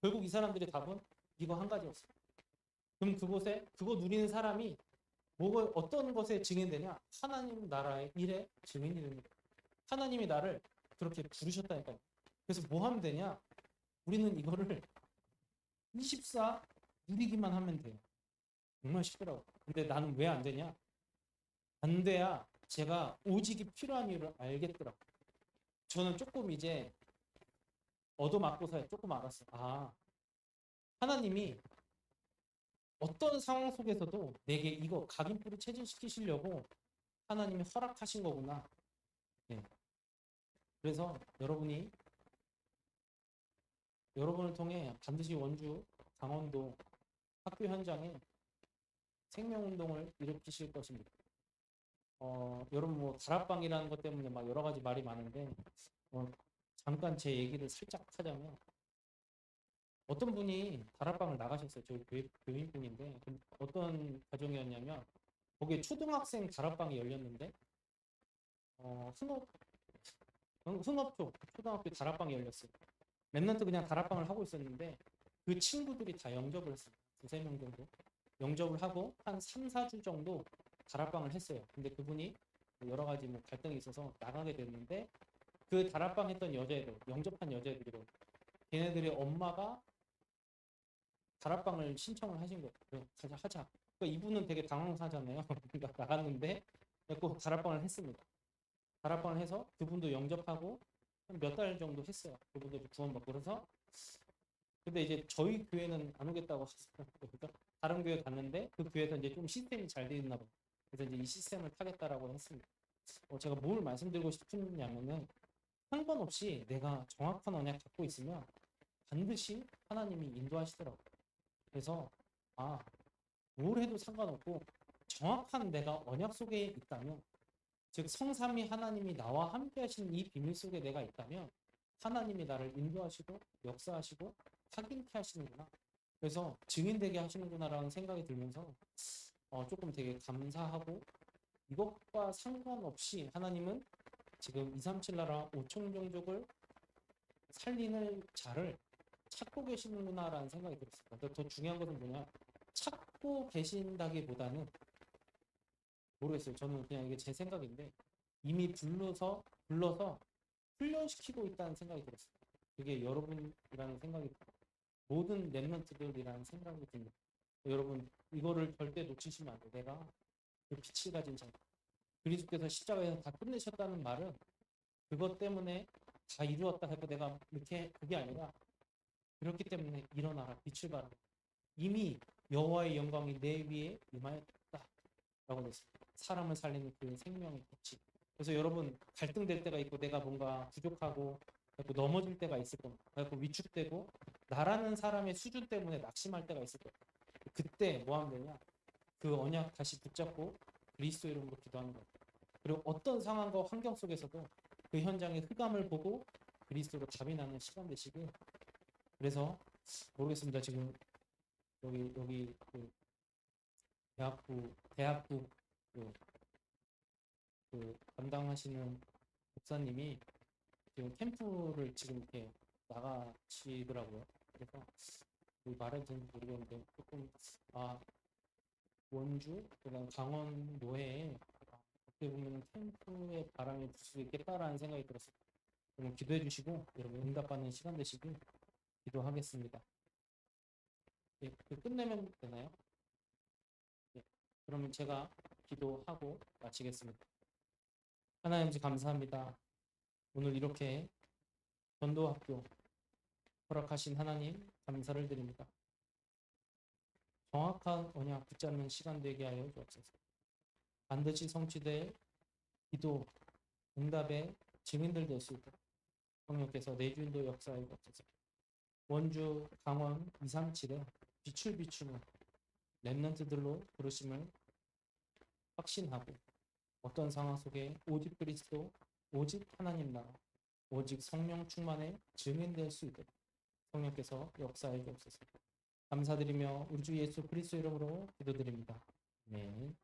결국 이 사람들의 답은 이거 한 가지였어요. 그럼 그곳에 그거 누리는 사람이 어떤 것에 증인되냐? 하나님 나라의 일에 증인이 됩니다. 하나님이 나를 그렇게 부르셨다니까요. 그래서 뭐 하면 되냐? 우리는 이거를 24 누리기만 하면 돼요. 정말 쉽더라고. 근데 나는 왜 안 되냐? 안 돼야 제가 오직이 필요한 이유를 알겠더라고. 저는 조금 이제 얻어맞고서 조금 알았어요. 아, 하나님이 어떤 상황 속에서도 내게 이거 각인뿔을 체질시키시려고 하나님이 허락하신 거구나. 네. 그래서 여러분을 통해 반드시 원주, 강원도 학교 현장에 생명운동을 일으키실 것입니다. 여러분 뭐 다락방이라는 것 때문에 막 여러 가지 말이 많은데 잠깐 제 얘기를 살짝 하자면 어떤 분이 다락방을 나가셨어요. 저희 교인분인데 어떤 가정이었냐면 거기에 초등학생 다락방이 열렸는데 흥업 쪽 초등학교 다락방이 열렸어요. 랩런트 그냥 다락방을 하고 있었는데 그 친구들이 다 영접을 했어요. 2~3명 정도 영접을 하고 한 3~4주 정도 다락방을 했어요. 근데 그분이 여러 가지 뭐 갈등이 있어서 나가게 됐는데 그 다락방 했던 여자애들, 영접한 여자애들이 걔네들의 엄마가 다락방을 신청을 하신 거예요. 그래, 가자 하자. 그러니까 이분은 되게 당황하잖아요. 그러니까 나갔는데 꼭 다락방을 했습니다. 다락방을 해서 그분도 영접하고 몇 달 정도 했어요. 그분들도 구원받고 그래서 근데 이제 저희 교회는 안 오겠다고 하셨어요. 그러니까 다른 교회 갔는데 그 교회에서 이제 좀 시스템이 잘 돼 있나 봐요. 그래서 이제 이 시스템을 타겠다라고 했습니다. 제가 뭘 말씀드리고 싶으냐면은 상관없이 내가 정확한 언약 갖고 있으면 반드시 하나님이 인도하시더라고요. 그래서 뭘 해도 상관없고 정확한 내가 언약 속에 있다면 즉 성삼위 하나님이 나와 함께 하시는 이 비밀 속에 내가 있다면 하나님이 나를 인도하시고 역사하시고 확인케 하시는구나. 그래서 증인되게 하시는구나라는 생각이 들면서 조금 되게 감사하고 이것과 상관없이 하나님은 지금 237 나라 5천 종족을 살리는 자를 찾고 계시는구나라는 생각이 들었습니다. 더 중요한 것은 뭐냐? 찾고 계신다기보다는 모르겠어요. 저는 그냥 이게 제 생각인데 이미 불러서 훈련시키고 있다는 생각이 들었어요. 그게 여러분이라는 생각이 들어요. 모든 랩런트들이라는 생각이 듭니다. 여러분 이거를 절대 놓치시면 안 돼요. 내가 그 빛을 가진 자 그리스도께서 십자가에서 다 끝내셨다는 말은 그것 때문에 다 이루었다 해서 내가 이렇게 그게 아니라 그렇기 때문에 일어나라 빛을 발하라. 이미 여호와의 영광이 내 위에 임하였다라고 됐습니다. 사람을 살리는 그 생명의 빛이. 그래서 여러분 갈등될 때가 있고 내가 뭔가 부족하고 넘어질 때가 있을 겁니다. 그래서 위축되고 나라는 사람의 수준 때문에 낙심할 때가 있을 거예요. 그때 뭐 하면 되냐? 그 언약 다시 붙잡고 그리스도 이름으로 기도하는 거예요. 그리고 어떤 상황과 환경 속에서도 그 현장의 흑암을 보고 그리스도로 답이 나는 시간 되시길. 그래서 모르겠습니다. 지금 여기 그 대학부 그, 그 담당하시는 목사님이 지금 캠프를 지금 이렇게 나가시더라고요. 그래서 말해도 되는지 모르겠는데 조금 원주 그다음 강원 노회에 어떻게 보면 캠프의 바람이 불 수 있겠다라는 생각이 들었어요. 그럼 기도해 주시고 여러분 응답받는 시간 되시길 기도하겠습니다. 예, 끝내면 되나요? 예, 그러면 제가 기도하고 마치겠습니다. 하나님 아버지 감사합니다. 오늘 이렇게 전도학교 허락하신 하나님 감사를 드립니다. 정확한 언약 붙잡는 시간 되게 하여 주옵소서. 반드시 성취될 기도 응답의 증인들 될 수 있도록 성령께서 내주인도 역사에 주옵소서. 원주 강원 237에 빛을 비추는 렘넌트들로 부르심을 확신하고 어떤 상황 속에 오직 그리스도 오직 하나님 나라 오직 성령 충만의 증인될 수 있도록 성령께서 역사해 주옵소서. 감사드리며 우리 주 예수 그리스도 이름으로 기도드립니다. 아멘.